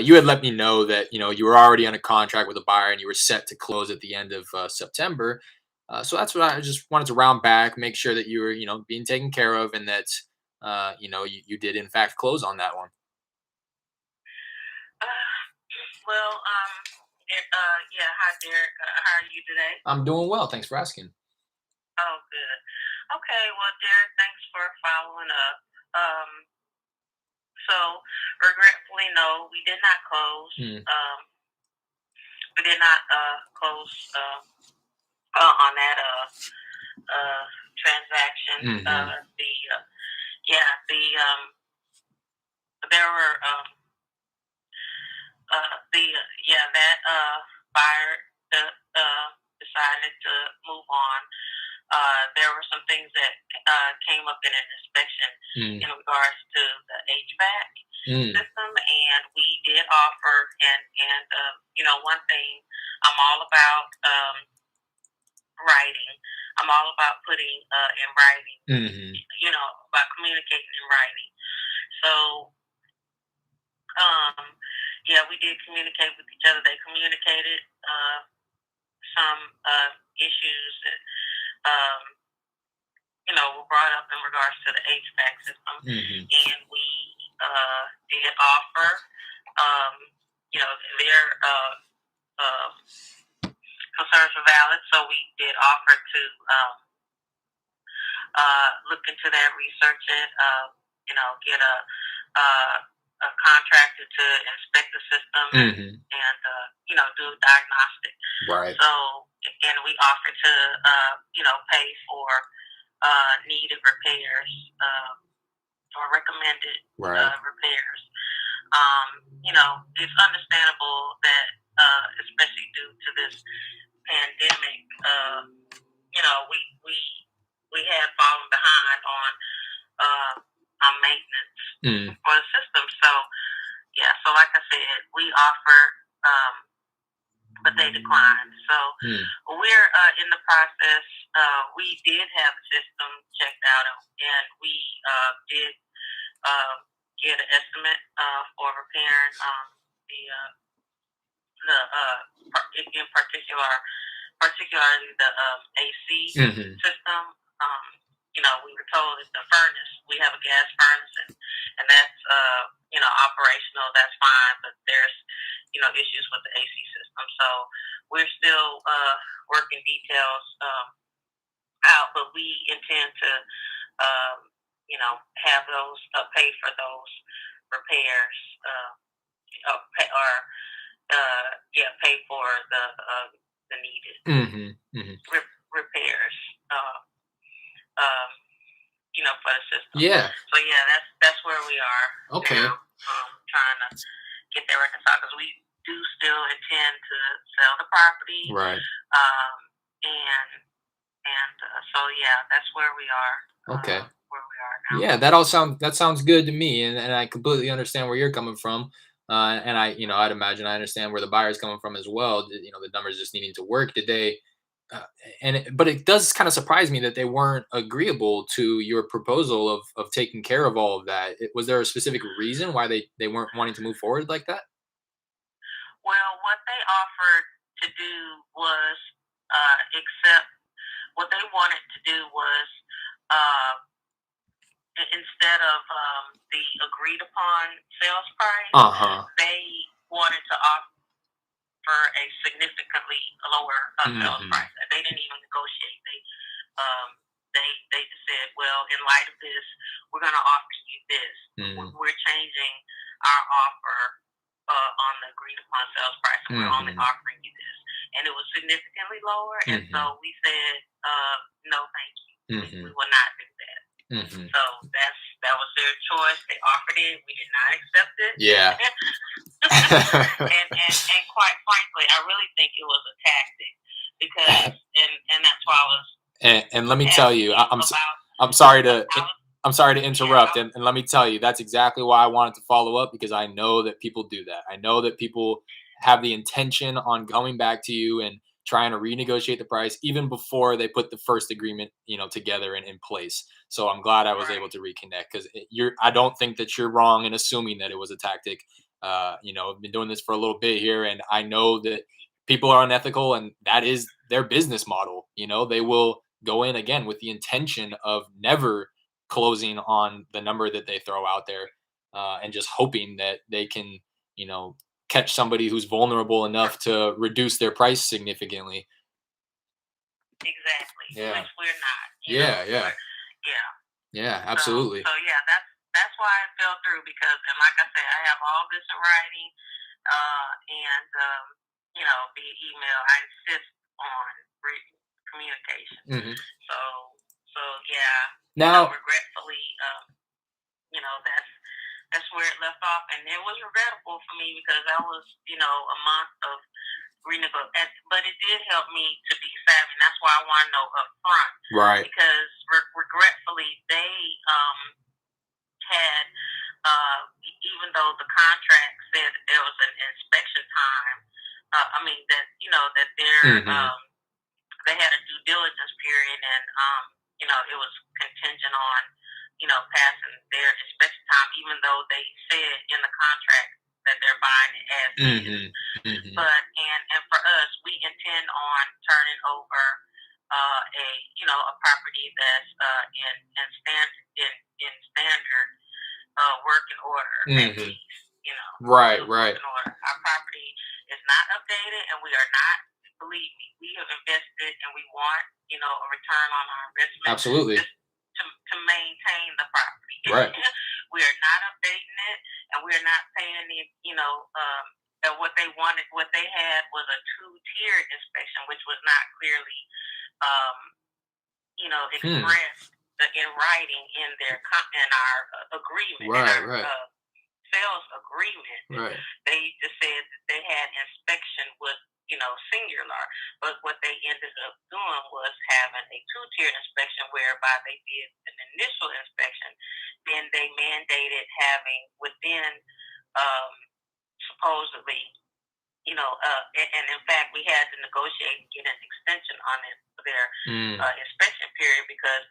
You had let me know that you were already under contract with a buyer and you were set to close at the end of September. So that's what I just wanted to round back, make sure that you were being taken care of, and that you did in fact close on that one. Well, yeah, hi Derek. How are you today? I'm doing well. Thanks for asking. Oh, good. Okay, well, Derek, thanks for following up. Um, so, regretfully, no, we did not close. Mm. We did not close on that transaction. Mhm. There were that buyer decided to move on. There were some things that came up in an inspection Mm. in regards to the HVAC Mm. system, and we did offer. And one thing I'm all about writing. I'm all about putting in writing. Mhm. About communicating in writing. So, we did communicate with each other. They communicated some issues that were brought up in regards to the HVAC system, Mhm. and we did offer, their concerns were valid, so we did offer to look into that, research it, get a contractor to inspect the system, Mhm. and do a diagnostic. Right. So, and we offered to pay for needed repairs or recommended Right. repairs. It's understandable that, especially due to this pandemic, we had fallen behind on maintenance for the system. So, so like I said, we offered, but they declined. So we're in the process. We did have the system checked out, and we did get an estimate for repairing in particularly the AC system. We were told that the furnace, we have a gas furnace, and that's operational. That's fine, but there's issues with the AC system. So we're still working details out, but we intend to have those pay for those repairs, pay for the needed repairs. For the system. Yeah. So yeah, that's where we are. Okay. Now, trying to get that reconciled because we do still intend to sell the property. Right. So yeah, that's where we are. Okay. Where we are now. Yeah, that sounds good to me, and I completely understand where you're coming from. And I'd imagine I understand where the buyer's coming from as well. The numbers just needing to work today. But it does kind of surprise me that they weren't agreeable to your proposal of taking care of all of that. Was there a specific reason why they weren't wanting to move forward like that? Well, what they offered to do was accept. What they wanted to do was instead of the agreed upon sales price, they wanted to offer a significantly lower sales price. They didn't even negotiate. They just said, well, in light of this, we're going to offer you this. We're changing our offer on the agreed upon sales price, and we're only offering you this. And it was significantly lower, and so we said, no, thank you. We will not do that. So that was their choice. They offered it. We did not accept it. Yeah. and quite frankly, I really think it was a tactic because, and that's why I was. And let me tell you, I'm sorry to interrupt, and let me tell you, that's exactly why I wanted to follow up, because I know that people do that. I know that people have the intention on going back to you and trying to renegotiate the price even before they put the first agreement, together and in place. So I'm glad I was able to reconnect, because I don't think that you're wrong in assuming that it was a tactic. I've been doing this for a little bit here, and I know that people are unethical, and that is their business model. They will go in again with the intention of never closing on the number that they throw out there, and just hoping that they can, catch somebody who's vulnerable enough to reduce their price significantly. Exactly. Yeah. Which we're not. Yeah. Yeah, absolutely. So yeah, that's why it fell through, because, and like I said, I have all this in writing, and via email. I insist on written communication. So yeah. Now, regretfully, that's where it left off, and it was regrettable for me because that was, a month of renegotiation. But it did help me to be savvy. And that's why I want to know up front, right? Because regretfully, they had, even though the contract said that there was an inspection time. That they had a due diligence period, and it was contingent on passing their inspection time, even though they said in the contract that they're buying it as is. But and for us, we intend on turning over a property that's in standard working order. At least, right. Working order. Our property is not updated, and we are not. Believe me, we have invested, and we want a return on our investment. Absolutely. Just to maintain the property. Right. We are not updating it, and we are not paying the what they wanted. What they had was a 2-tiered inspection, which was not clearly expressed in writing in our agreement. Right. Sales agreement. Right. They just said that they had inspection with singular, but what they ended up doing was having a 2-tier inspection, whereby they did an initial inspection, then they mandated having within supposedly, and in fact we had to negotiate and get an extension on their inspection period, because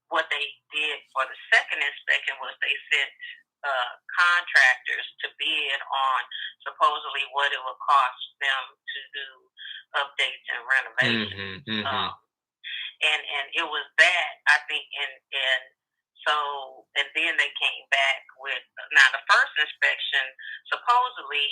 what they did for the second inspection was they sent contractors to bid on supposedly what it would cost them to do updates and renovations. And it was that, I think, and then they came back with, now the first inspection supposedly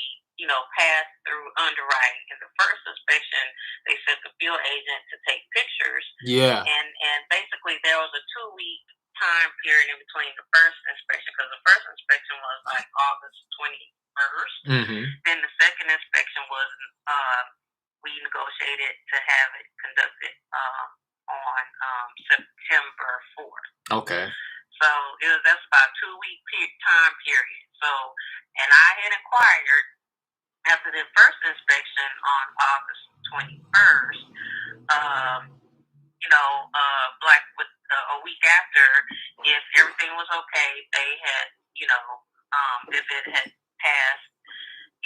passed through underwriting. In the first inspection, they sent the field agent to take pictures. Yeah. And basically there was a 2-week time period in between the first inspection, because the first inspection was like August 21st. Then the second inspection was we negotiated to have it conducted on September 4th. Okay. So that's about a 2-week time period. So, and I had inquired after the first inspection on August 21st, like with a week after, if everything was okay, they had, if it had passed,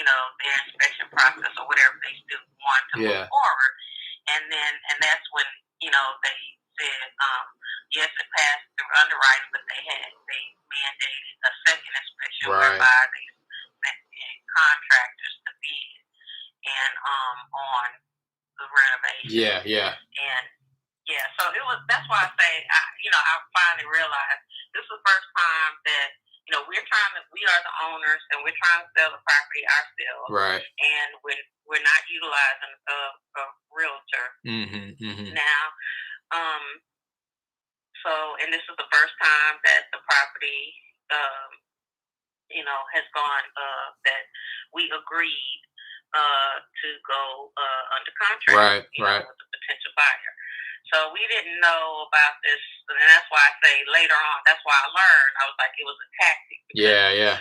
their inspection process or whatever they still wanted to move forward. And that's when, they said, yes, it passed through underwriting, but they mandated a second inspection whereby they sent in contractors to bid and on the renovation. And so that's why I say, I finally realized this is the first time that, we are the owners and we're trying to sell the property ourselves. Right. And we're not utilizing a realtor. Now, and this is the first time that the property, has gone, that we agreed to go under contract with the potential buyer. So we didn't know about this, and that's why I say later on. That's why I learned. I was like, it was a tactic. Because,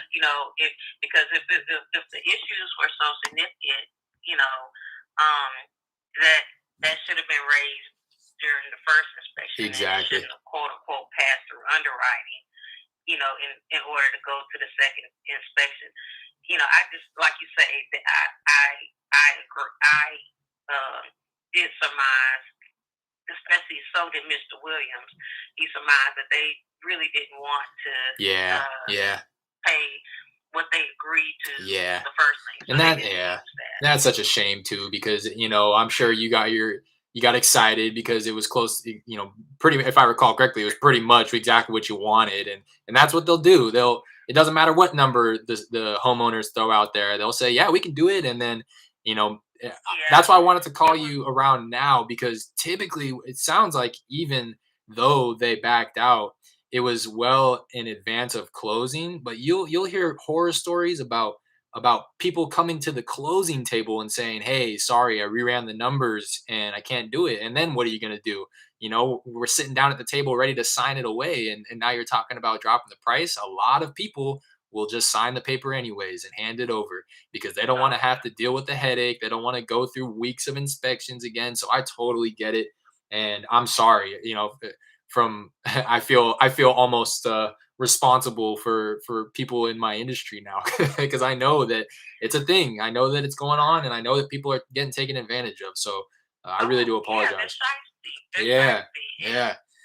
because if the issues were so significant, that should have been raised during the first inspection. Exactly. And it shouldn't have quote unquote passed through underwriting. In order to go to the second inspection. I just, like you say, that I agree. I did surmise, especially so did Mr. Williams. He surmised that they really didn't want to pay what they agreed to the first thing. So that's such a shame too, because I'm sure you got excited because it was close, pretty, if I recall correctly, it was pretty much exactly what you wanted. And that's what they'll do. It doesn't matter what number the homeowners throw out there. They'll say, yeah, we can do it. And then, that's why I wanted to call you around now, because typically it sounds like even though they backed out, it was well in advance of closing, but you'll hear horror stories about people coming to the closing table and saying, hey, sorry, I reran the numbers and I can't do it. And then what are you going to do? We're sitting down at the table ready to sign it away. And now you're talking about dropping the price. A lot of people will just sign the paper anyways and hand it over because they don't want to have to deal with the headache. They don't want to go through weeks of inspections again. So I totally get it. And I'm sorry, I feel almost responsible for people in my industry now because I know that it's a thing. I know that it's going on, and I know that people are getting taken advantage of. So I really do apologize. Yeah.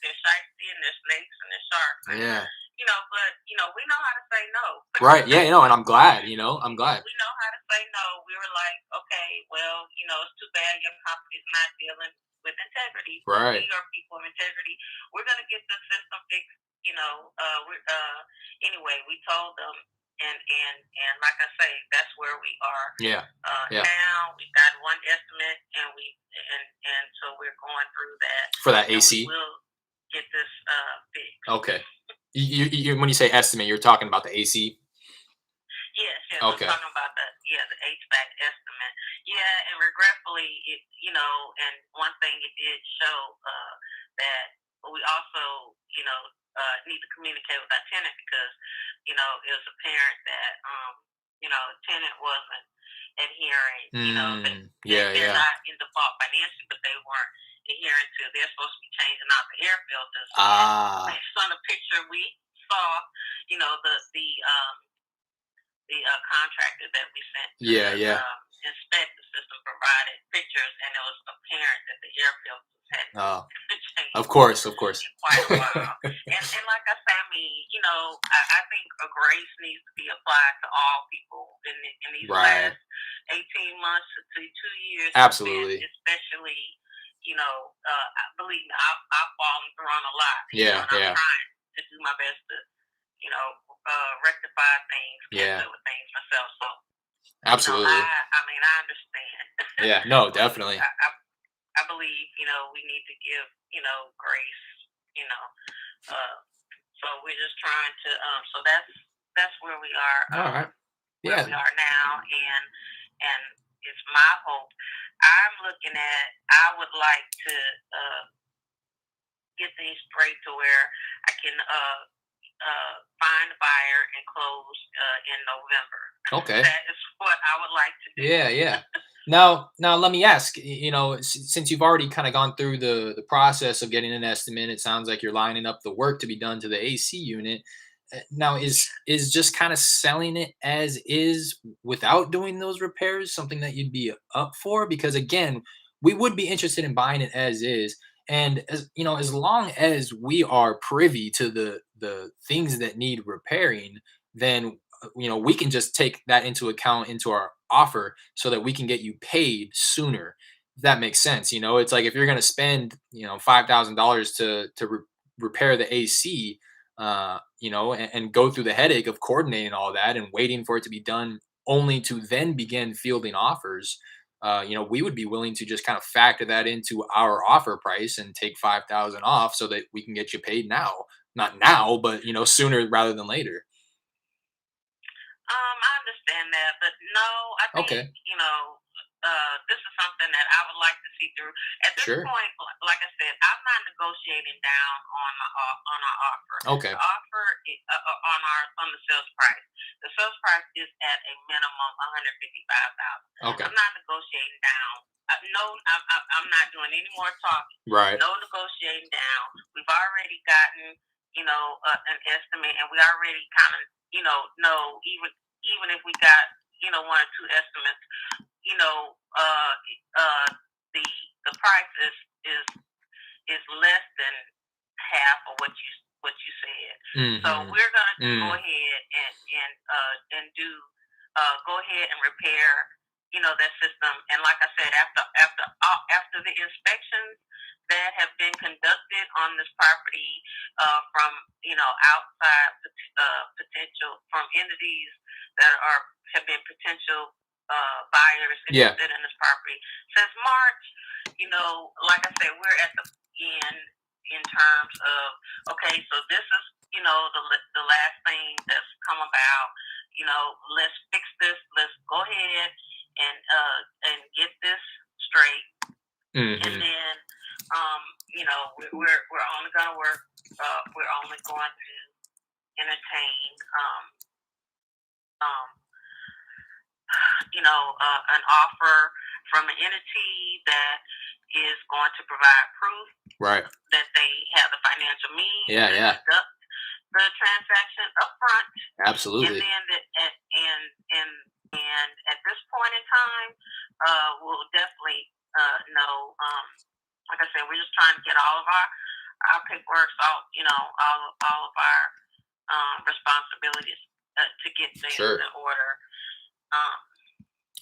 There's shiesty and there's snakes and there's sharks. Yeah. But we know how to say no. Right. Yeah. And I'm glad. I'm glad. We know how to say no. We were like, okay, well, it's too bad your company's not dealing with integrity. Right. We are people of integrity. We're gonna get the system fixed. Anyway, we told them, and like I say, that's where we are. Yeah. Now we got one estimate, and so we're going through that for that AC. We'll get this fixed. Okay. You when you say estimate, you're talking about the AC. Yes. Okay. I'm talking about the HVAC estimate. Yeah, and regretfully, and one thing it did show that we also, need to communicate with our tenant because, it was apparent that, the tenant wasn't adhering. They're not in default financially, but they weren't adhering to. They're supposed to be changing out the air filters. Based on the picture we saw, the contractor that we sent to inspect the system provided pictures, and it was apparent that the air filters had changed. Of course. In quite a while. and like I said, I think a grace needs to be applied to all people in these last 18 months to 2 years. Absolutely. Especially, believe me, I've fallen through on a lot. I'm trying to do my best to rectify things, with things myself. So absolutely. I understand. Yeah, no, definitely. I believe we need to give grace, So we're just trying to. So that's where we are. All right. Yeah. Where we are now, and it's my hope. I'm looking at. I would like to get things straight to where I can find a buyer and close in November. Okay. That is what I would like to do. Yeah, yeah. Now, let me ask. You know, since you've already kind of gone through the process of getting an estimate, it sounds like you're lining up the work to be done to the AC unit. Now, is just kind of selling it as is without doing those repairs something that you'd be up for? Because again, we would be interested in buying it as is, and as you know, as long as we are privy to the things that need repairing, then you know we can just take that into account into our offer so that we can get you paid sooner. If that makes sense. You know, it's like if you're going to spend $5,000 to repair the AC, you know, and go through the headache of coordinating all that and waiting for it to be done only to then begin fielding offers. You know, we would be willing to just kind of factor that into our offer price and take 5,000 off so that we can get you paid now. Not now, but sooner rather than later. I understand that, but no, I think Okay. this is something that I would like to see through. At this Sure. point, like I said, I'm not negotiating down on our offer. Okay. The offer on the sales price. The sales price is at a minimum $155,000. Okay. I'm not negotiating down. No, I'm not doing any more talking. Right. No negotiating down. We've already gotten an estimate, and we already kind of know even if we got one or two estimates, you know, uh, the price is less than half of what you said. Mm-hmm. So we're gonna go ahead and do go ahead and repair that system. And like I said, after the inspections that have been conducted on this property from outside potential from entities that have been potential buyers interested in this property since March. Like I said, we're at the end in terms of okay, so this is the last thing that's come about. Let's fix this. Let's go ahead and get this straight. Mm-hmm. And then we're only going to work. We're only going to entertain an offer from an entity that is going to provide proof that they have the financial means to conduct the transaction up front. Absolutely. And then and at this point in time, we'll definitely know. Like I said, we're just trying to get all of our paperwork, all of our responsibilities to get things in order.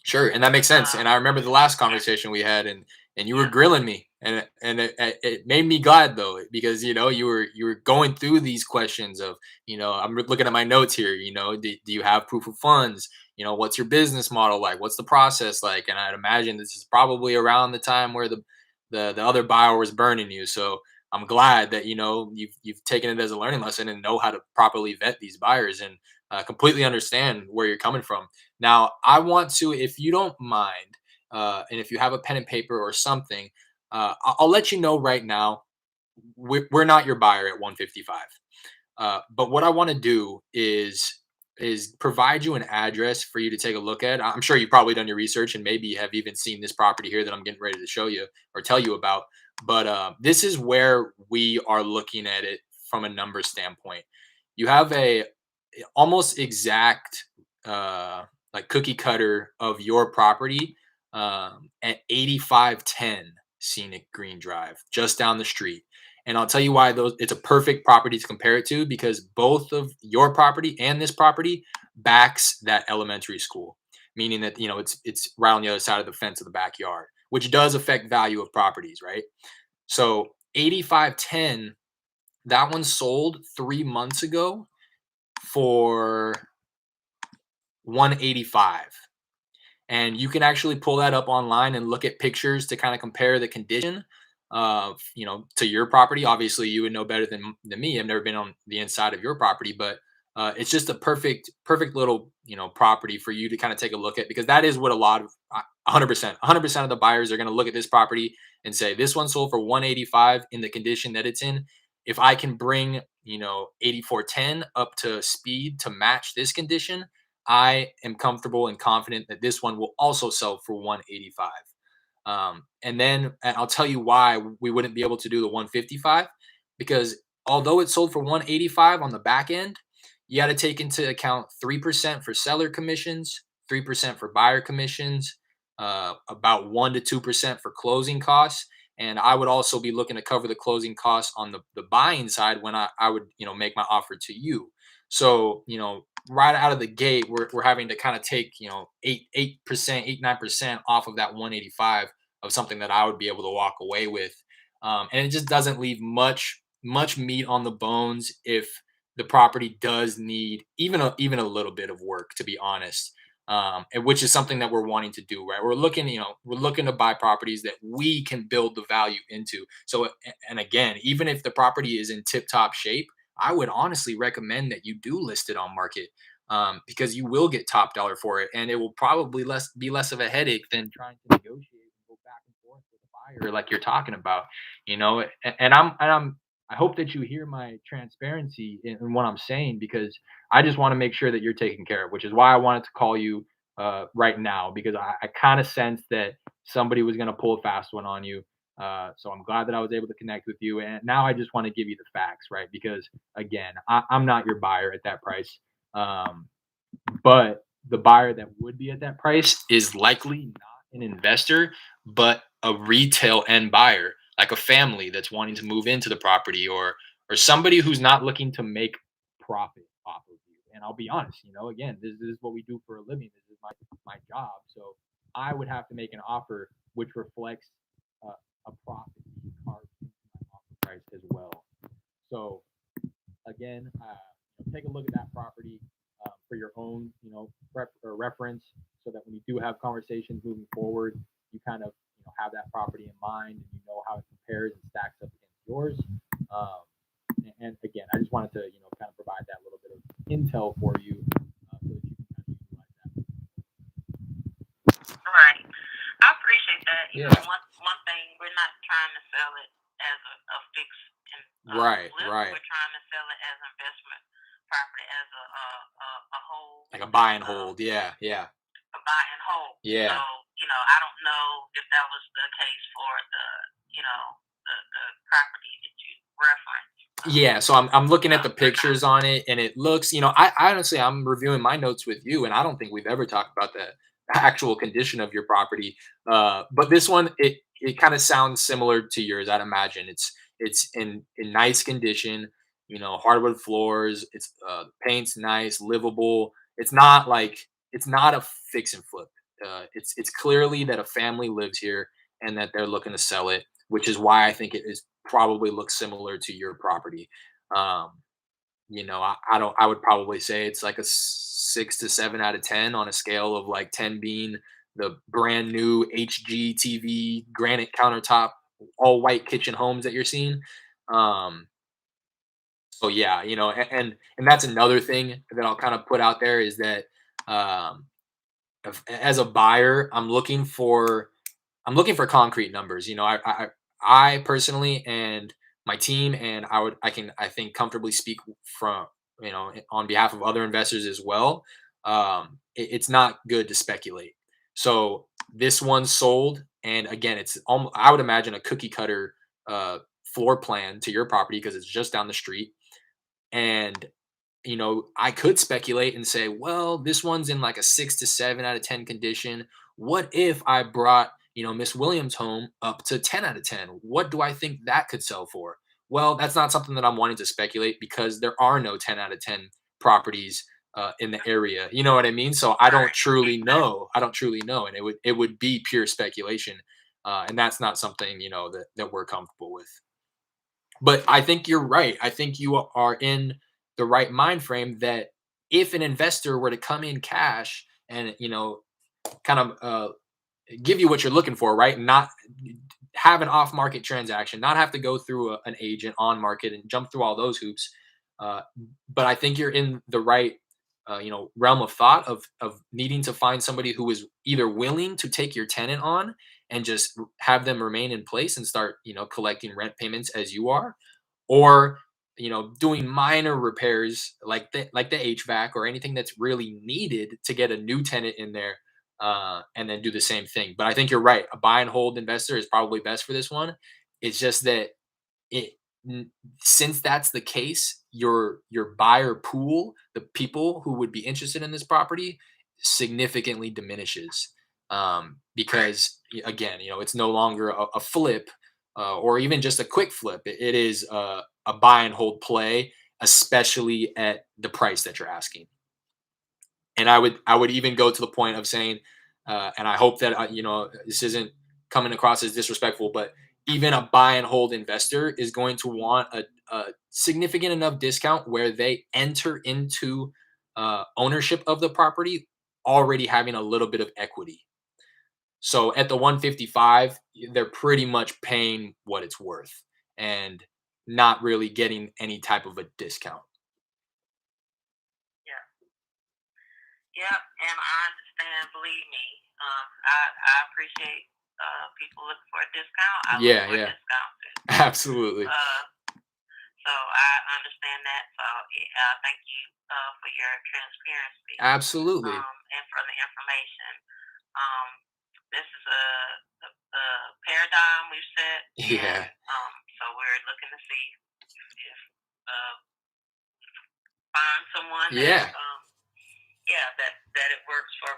Sure, and that makes sense. And I remember the last conversation we had, and you were grilling me, and it made me glad though, because you were going through these questions of I'm looking at my notes here. Do you have proof of funds? What's your business model like? What's the process like? And I'd imagine this is probably around the time where the other buyer was burning you. So I'm glad that you've taken it as a learning lesson and know how to properly vet these buyers and completely understand where you're coming from. Now, I want to, if you don't mind, and if you have a pen and paper or something, I'll let you know right now, we're not your buyer at 155. But what I want to do is provide you an address for you to take a look at. I'm sure you've probably done your research and maybe have even seen this property here that I'm getting ready to show you or tell you about. But this is where we are looking at it from a number standpoint. You have a almost exact like cookie cutter of your property at 8510 Scenic Green Drive, just down the street. And I'll tell you why it's a perfect property to compare it to, because both of your property and this property backs that elementary school, meaning that it's right on the other side of the fence of the backyard, which does affect value of properties, right? So 8510, that one sold 3 months ago for 185. And you can actually pull that up online and look at pictures to kind of compare the condition. to your property. Obviously, you would know better than me. I've never been on the inside of your property, but it's just a perfect little property for you to kind of take a look at, because that is what a lot of 100% of the buyers are going to look at this property and say, this one sold for 185 in the condition that it's in. If I can bring 8410 up to speed to match this condition, I am comfortable and confident that this one will also sell for 185. And then I'll tell you why we wouldn't be able to do the 155, because although it sold for 185 on the back end, you got to take into account 3% for seller commissions, 3% for buyer commissions, about 1 to 2% for closing costs. And I would also be looking to cover the closing costs on the buying side when I would, make my offer to you. So, right out of the gate, we're having to kind of take, 8%, 9% off of that 185 of something that I would be able to walk away with. And it just doesn't leave much meat on the bones if the property does need even a little bit of work, to be honest. And which is something that we're wanting to do, right? We're looking to buy properties that we can build the value into. So, and again, even if the property is in tip top shape, I would honestly recommend that you do list it on market, because you will get top dollar for it, and it will probably be less of a headache than trying to negotiate and go back and forth with a buyer like you're talking about. I hope that you hear my transparency in what I'm saying, because I just want to make sure that you're taken care of, which is why I wanted to call you right now, because I kind of sensed that somebody was going to pull a fast one on you. So I'm glad that I was able to connect with you. And now I just want to give you the facts, right? Because again, I'm not your buyer at that price. Um, but the buyer that would be at that price is likely not an investor, but a retail end buyer, like a family that's wanting to move into the property, or somebody who's not looking to make profit off of you. And I'll be honest, again, this is what we do for a living. This is my job. So I would have to make an offer which reflects a profit being carved into my offer price as well. So again, take a look at that property for your own, reference, so that when you do have conversations moving forward, you kind of have that property in mind, and you know how it compares and stacks up against yours. Um, and again, I just wanted to kind of provide that little bit of intel for you, so that you can kind of utilize that. Right. I appreciate that. Yeah. One thing, we're not trying to sell it as a fixed Right, flip. right. We're trying to sell it as investment property, as a whole, Like a buy and hold. Yeah, yeah, a buy and hold. yeah. So I don't know if that was the case for the property that you referenced. Yeah, so I'm looking at the pictures on it, and it looks, I honestly, I'm reviewing my notes with you, and I don't think we've ever talked about the actual condition of your property. But this one, it kind of sounds similar to yours. I'd imagine it's in nice condition. Hardwood floors. It's paint's nice, livable. It's not a fix and flip. It's clearly that a family lives here and that they're looking to sell it, which is why I think it is probably looks similar to your property. Um, I don't. I would probably say it's like a 6 to 7 out of 10 on a scale of like 10 being the brand new HGTV granite countertop, all white kitchen homes that you're seeing. Um, so yeah, and that's another thing that I'll kind of put out there is that um, as a buyer, I'm looking for concrete numbers. I personally and my team, and I think comfortably speak from on behalf of other investors as well. It's not good to speculate. So this one sold, and again, it's I would imagine a cookie cutter floor plan to your property because it's just down the street. And I could speculate and say, well, this one's in like a 6 to 7 out of 10 condition. What if I brought, Miss Williams home up to 10 out of 10? What do I think that could sell for? Well, that's not something that I'm wanting to speculate because there are no 10 out of 10 properties in the area. You know what I mean? So I don't truly know. I don't truly know. And it would be pure speculation. And that's not something, that we're comfortable with. But I think you're right. I think you are in the right mind frame that if an investor were to come in cash and kind of give you what you're looking for, right? Not have an off market transaction, not have to go through an agent on market and jump through all those hoops. Uh, but I think you're in the right realm of thought of needing to find somebody who is either willing to take your tenant on and just have them remain in place and start collecting rent payments as you are, or doing minor repairs like the HVAC or anything that's really needed to get a new tenant in there, and then do the same thing. But I think you're right. A buy and hold investor is probably best for this one. It's just that it n- since that's the case, your buyer pool, the people who would be interested in this property, significantly diminishes, because again, it's no longer a flip, or even just a quick flip. It is a buy and hold play, especially at the price that you're asking. And I would even go to the point of saying, and I hope that this isn't coming across as disrespectful, but even a buy and hold investor is going to want a significant enough discount where they enter into ownership of the property already having a little bit of equity. So at the 155, they're pretty much paying what it's worth and not really getting any type of a discount. Yeah. Yep, and I understand. Believe me, I appreciate people looking for a discount. I look Yeah, for a yeah, discount too. absolutely, Uh, so I understand that. So yeah, thank you for your transparency absolutely. and for the information. Um, this is a paradigm we've set, and Yeah, so we're looking to see if uh, find someone that yeah, yeah, that it works for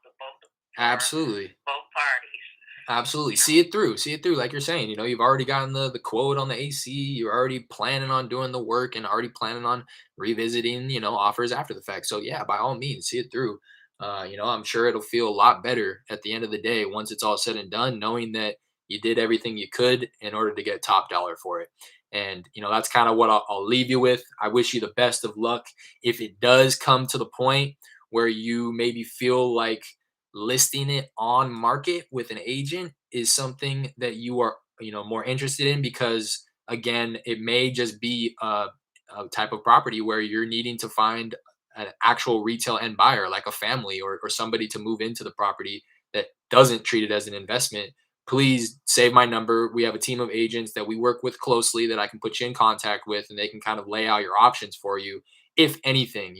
the both for absolutely. both parties. Absolutely. You know. See it through. See it through. Like you're saying, you've already gotten the quote on the AC. You're already planning on doing the work and already planning on revisiting, offers after the fact. So yeah, by all means, see it through. I'm sure it'll feel a lot better at the end of the day once it's all said and done, knowing that you did everything you could in order to get top dollar for it. And that's kind of what I'll leave you with. I wish you the best of luck. If it does come to the point where you maybe feel like listing it on market with an agent is something that you are more interested in, because again, it may just be a type of property where you're needing to find an actual retail end buyer, like a family or somebody to move into the property that doesn't treat it as an investment. Please save my number. We have a team of agents that we work with closely that I can put you in contact with, and they can kind of lay out your options for you. If anything,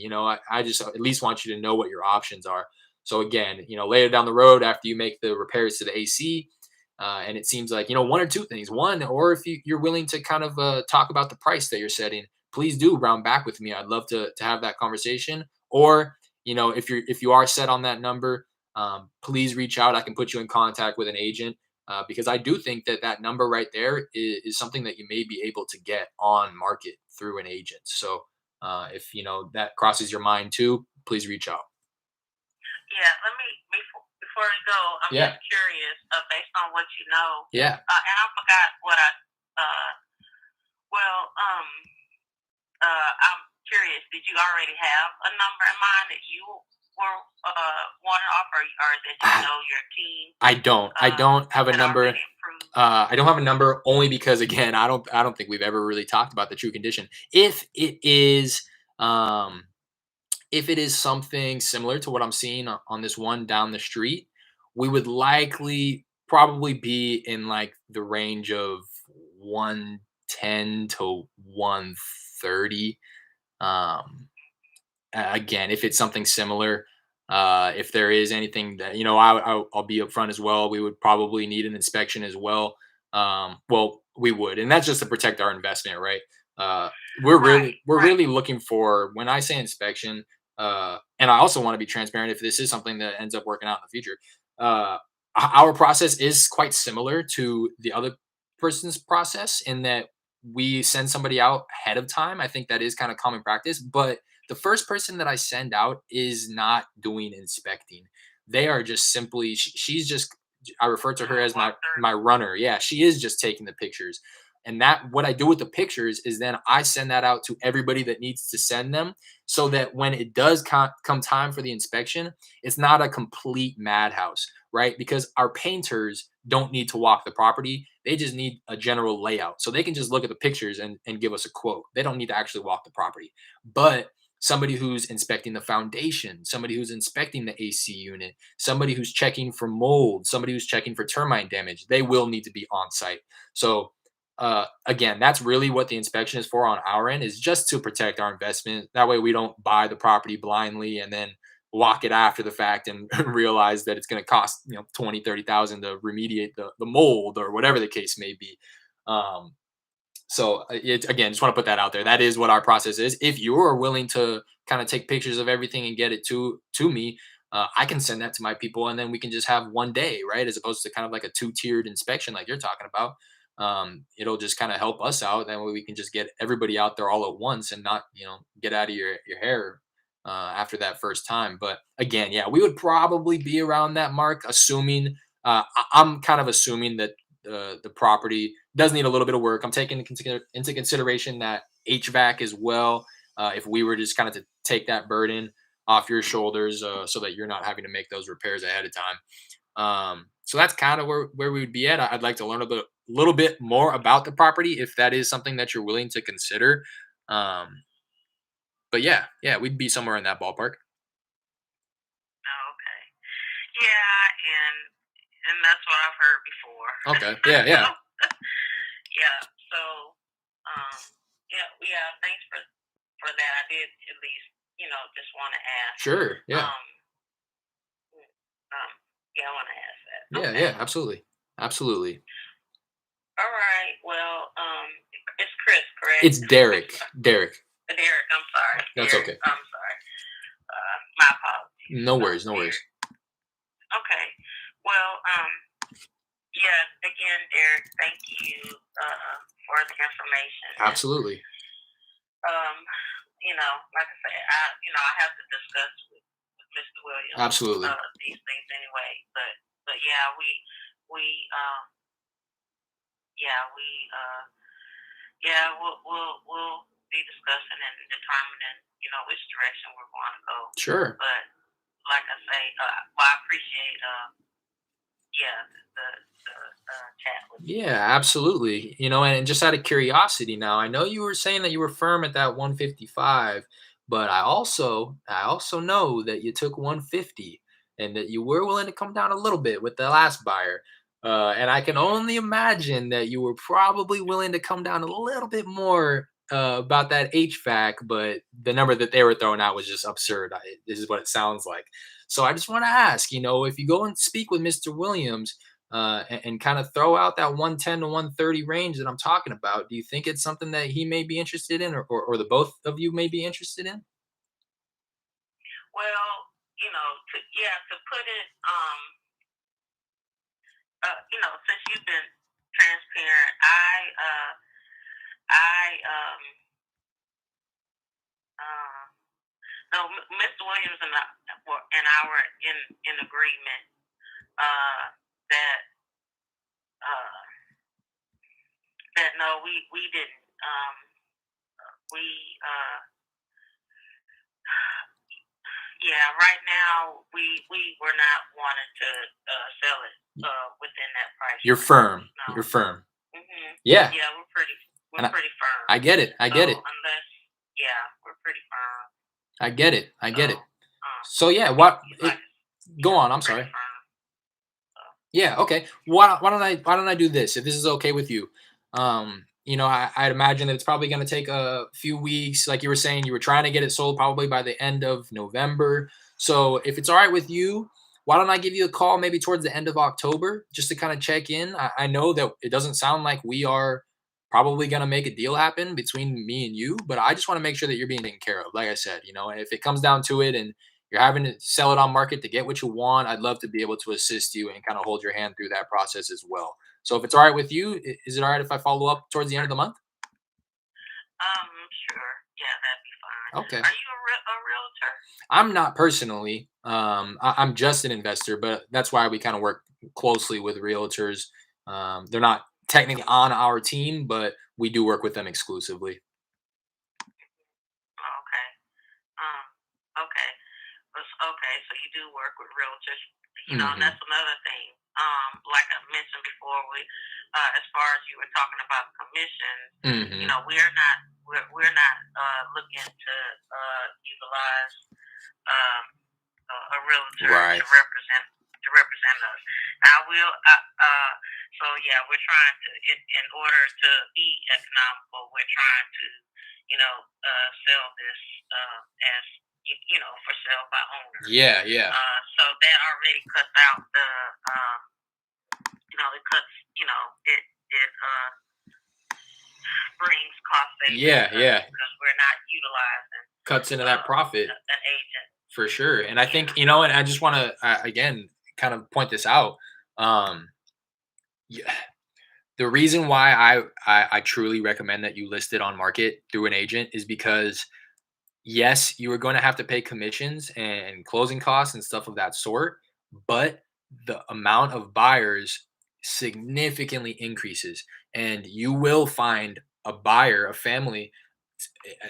I just at least want you to know what your options are. So again, later down the road after you make the repairs to the AC, and it seems like one or two things. One, or if you're willing to kind of talk about the price that you're setting, please do round back with me. I'd love to have that conversation. Or if you are set on that number, please reach out. I can put you in contact with an agent, because I do think that that number right there is something that you may be able to get on market through an agent. So if that crosses your mind too, please reach out. Yeah, let me before we go. I'm Yeah. just curious, based on what you know, Yeah. and I forgot what I. Uh, well, I'm curious. Did you already have a number in mind that you were wanting to offer, or that you I know your team I don't. I don't have a had number. already approved? I don't have a number only because again, I don't think we've ever really talked about the true condition. Um if it is something similar to what I'm seeing on this one down the street, we would likely probably be in like the range of 110 to 130. Um Again, if it's something similar, if there is anything that I'll be upfront as well. We would probably need an inspection as well. Well, we would, and that's just to protect our investment, right? Uh, we're Right, really we're right. really looking for, when I say inspection, and I also want to be transparent if this is something that ends up working out in the future. Uh, our process is quite similar to the other person's process in that we send somebody out ahead of time. I think that is kind of common practice, but the first person that I send out is not doing inspecting. They are just simply she's just, I refer to her as One my third. my runner. Yeah, she is just taking the pictures. And that what I do with the pictures is then I send that out to everybody that needs to send them, so that when it does come time for the inspection, it's not a complete madhouse, right? Because our painters don't need to walk the property. They just need a general layout. So they can just look at the pictures and give us a quote. They don't need to actually walk the property. But somebody who's inspecting the foundation, somebody who's inspecting the AC unit, somebody who's checking for mold, somebody who's checking for termite damage, they will need to be on site. So again, that's really what the inspection is for on our end, is just to protect our investment. That way we don't buy the property blindly and then walk it after the fact and realize that it's going to cost 20, 30,000 to remediate the mold or whatever the case may be. um, so it, again, just want to put that out there. That is what our process is. If you are willing to kind of take pictures of everything and get it to me, I can send that to my people, and then we can just have one day, right? As opposed to kind of like a two-tiered inspection, like you're talking about. It'll just kind of help us out. That way, we can just get everybody out there all at once and not, get out of your hair after that first time. But again, yeah, we would probably be around that mark, assuming. I'm kind of assuming that the property does need a little bit of work. I'm taking into consideration that HVAC as well. If we were just kind of to take that burden off your shoulders, so that you're not having to make those repairs ahead of time. So that's kind of where we would be at. I'd like to learn a little bit more about the property if that is something that you're willing to consider. Um, but yeah, we'd be somewhere in that ballpark. Oh, okay. Yeah, and that's what I've heard before. Okay. Yeah. So Yeah. yeah, so um, yeah. Thanks for that. I did at least just want to ask. Sure. Yeah. Um, um, yeah, I want to ask that. Yeah. Okay. Yeah. Absolutely. Absolutely. All right. Well, it's Chris, correct? It's Derek. Derek. Derek, I'm sorry. That's Derek, okay. I'm sorry. My apologies. No worries. No worries. Okay. Well, yeah. Again, Derek, thank you for the information. Absolutely. Um, like I said, I have to discuss with Mr. Williams. Absolutely. These things anyway. But yeah, we yeah we we'll be discussing and determining which direction we're going to go. Sure. But like I say, well, I appreciate the chat with you. Yeah, absolutely. And just out of curiosity now, I know you were saying that you were firm at that 155, but I also know that you took 150 and that you were willing to come down a little bit with the last buyer. And I can only imagine that you were probably willing to come down a little bit more about that HVAC, but the number that they were throwing out was just absurd. This is what it sounds like. So I just want to ask, if you go and speak with Mr. Williams, and kind of throw out that 110 to 130 range that I'm talking about, do you think it's something that he may be interested in, or the both of you may be interested in? Well, to put it, since you've been transparent, uh, no, Mr. Williams and I were in agreement that uh, that no, we didn't. We Yeah, right now we were not wanting to sell it within that price You're range. firm. No. You're firm. Yeah, Yeah, we're pretty and pretty firm. I get it. I get it. Unless we're pretty firm. I get it. I get it. So So yeah, what? like Go on. I'm pretty sorry. firm. So Yeah, okay. Why don't I do this if this is okay with you? I'd imagine that it's probably going to take a few weeks. Like you were saying, you were trying to get it sold probably by the end of November. So if it's all right with you, why don't I give you a call maybe towards the end of October just to kind of check in? I know that it doesn't sound like we are probably going to make a deal happen between me and you, but I just want to make sure that you're being taken care of. Like I said, and if it comes down to it and you're having to sell it on market to get what you want, I'd love to be able to assist you and kind of hold your hand through that process as well. So if it's all right with you, is it all right if I follow up towards the end of the month? sure. Yeah, that'd be fine. Okay. Are you a realtor? I'm not personally. I'm just an investor, but that's why we kind of work closely with realtors. They're not technically on our team, but we do work with them exclusively. Okay. Um, okay. Okay, so you do work with realtors, and Mm-hmm. that's another thing. Like I mentioned before, as far as you were talking about commissions, Mm-hmm. we're not looking to utilize um, a realtor Right. to represent us. Now, so yeah, we're trying to, in order to be economical, we're trying to, sell this as for sale by owner. Yeah, yeah. So that already cuts out the, it cuts, it brings cost savings. Yeah. Because we're not utilizing Cuts into that profit an agent. for sure. And I think, and I just want to, again, kind of point this out. Yeah, the reason why I truly recommend that you list it on market through an agent is because yes, you are going to have to pay commissions and closing costs and stuff of that sort, but the amount of buyers significantly increases, and you will find a buyer, a family.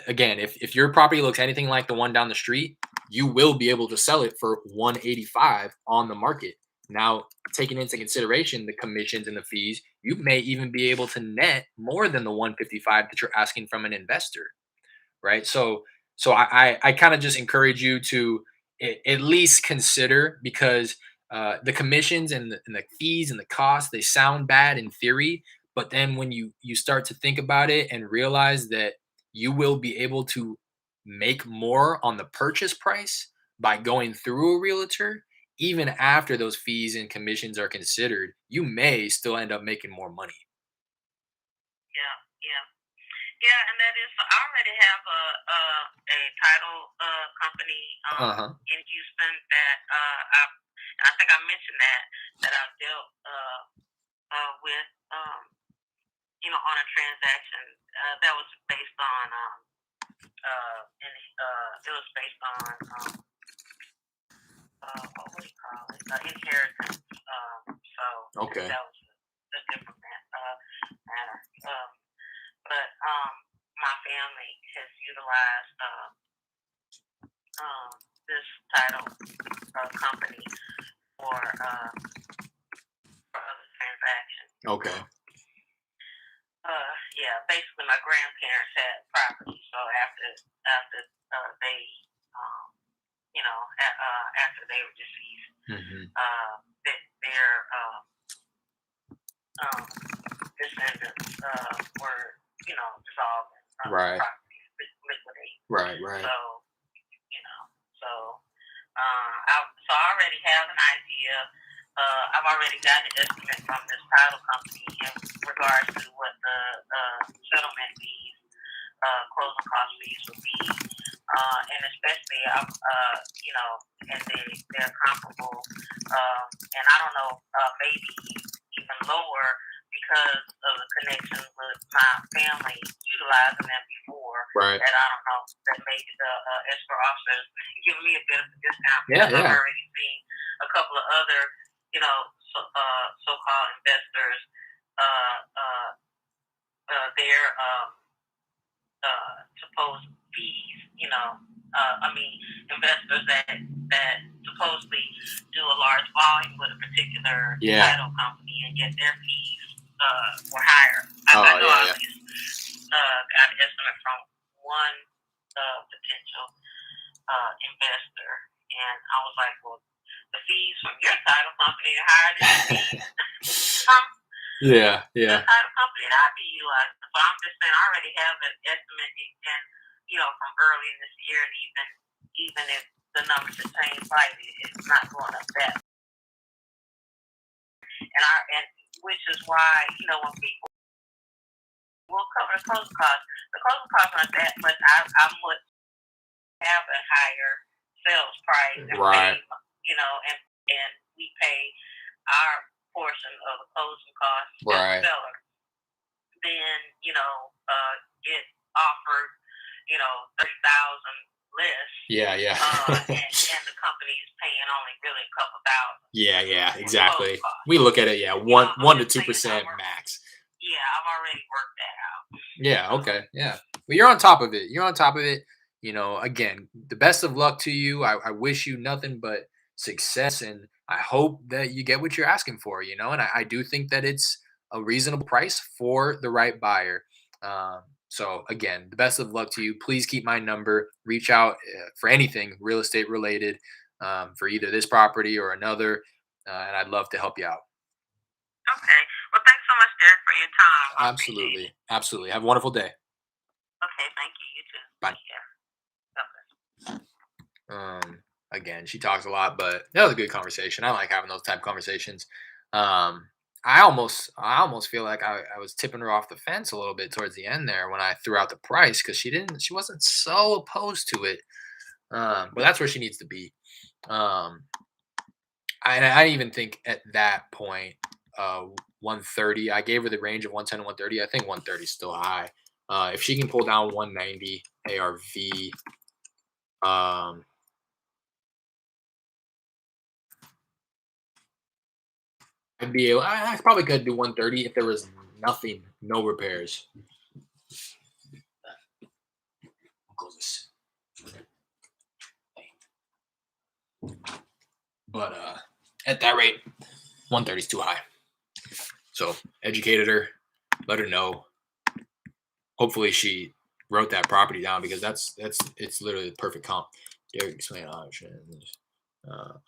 Again, if your property looks anything like the one down the street, you will be able to sell it for 185 on the market. Now, taking into consideration the commissions and the fees, you may even be able to net more than the 155 that you're asking from an investor, right? So I kind of just encourage you to at least consider, because the commissions and the fees and the costs, they sound bad in theory, but then when you start to think about it and realize that you will be able to make more on the purchase price by going through a realtor, even after those fees and commissions are considered, you may still end up making more money. Yeah, yeah. Yeah, and that is. I already have a title company in Houston that and I think I mentioned that I've dealt with on a transaction that was based on it was based on what do you call it, inheritance. So Okay. that was a different matter. But my family has utilized this title company for other transactions. Okay. Yeah, basically my grandparents had property, so after they after they were deceased, their descendants were dissolved and Right. properties liquidate. Right. So so I already have an idea. I've already got an estimate from this title company in regards to what the settlement fees, closing cost fees would be, and especially and they're comparable, and I don't know, maybe even lower because of the connection with my family utilizing them before. Right. That I don't know, that maybe the escrow officers give me a bit of a discount Yeah. because I've already seen a couple of other so-called investors their supposed fees. Investors that supposedly do a large volume with a particular title company, and yet their fees were higher. I know I got an estimate from one potential investor, and I was like, well, the fees from your title company are higher than the fees from the title company that I be utilizing. So I'm just saying, I already have an estimate, and from early in this year, and even if the numbers have changed slightly, it's not going up that. And which is why when people will cover the closing costs aren't that much. I would have a higher sales price, and Right. pay, and we pay our portion of the closing costs to Right. the seller. Then it offered 30,000 less. Yeah. And the company is paying only really a couple thousand. Yeah, exactly. We look at it, 1 to 2% max. Yeah. Okay. Yeah. Well, you're on top of it. You're on top of it. You know, again, the best of luck to you. I wish you nothing but success, and I hope that you get what you're asking for. You know, and I do think that it's a reasonable price for the right buyer. So again, the best of luck to you. Please keep my number. Reach out for anything real estate related, for either this property or another, and I'd love to help you out. Okay. Well, thanks so much, Derek, for your time. I appreciate it. Absolutely. Absolutely. Have a wonderful day. Okay, thank you. You too. Bye. Take care. Bye. Again, she talks a lot, but that was a good conversation. I like having those type of conversations. Um, I almost feel like I was tipping her off the fence a little bit towards the end there when I threw out the price because she wasn't so opposed to it. But that's where she needs to be. Um, I even think at that point, 130. I gave her the range of 110 to 130. I think 130 is still high. If she can pull down 190 ARV, um, I probably could do 130 if there was nothing, no repairs. I'll close this. But at that rate, 130 is too high. So educated her, let her know. Hopefully she wrote that property down because it's literally the perfect comp. Derek explain options.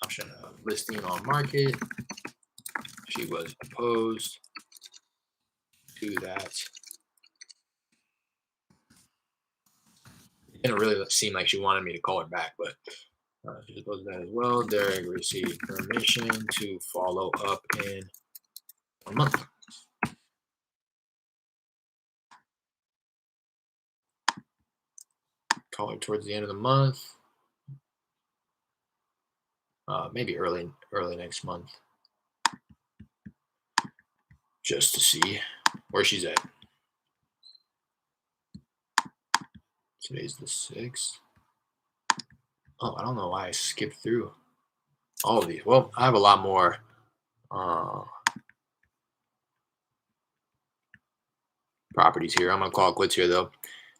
Option of listing on market. She was opposed to that. It didn't really seem like she wanted me to call her back, but she opposed to that as well. Derek received permission to follow up in 1 month. Call her towards the end of the month. Maybe early next month, just to see where she's at. Today's the 6th. Oh, I don't know why I skipped through all of these. Well, I have a lot more properties here. I'm gonna call it quits here though.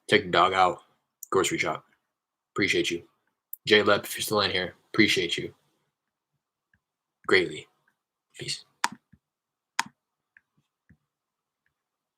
Take the dog out. Grocery shop. Appreciate you. J Lep, if you're still in here, appreciate you greatly. Peace.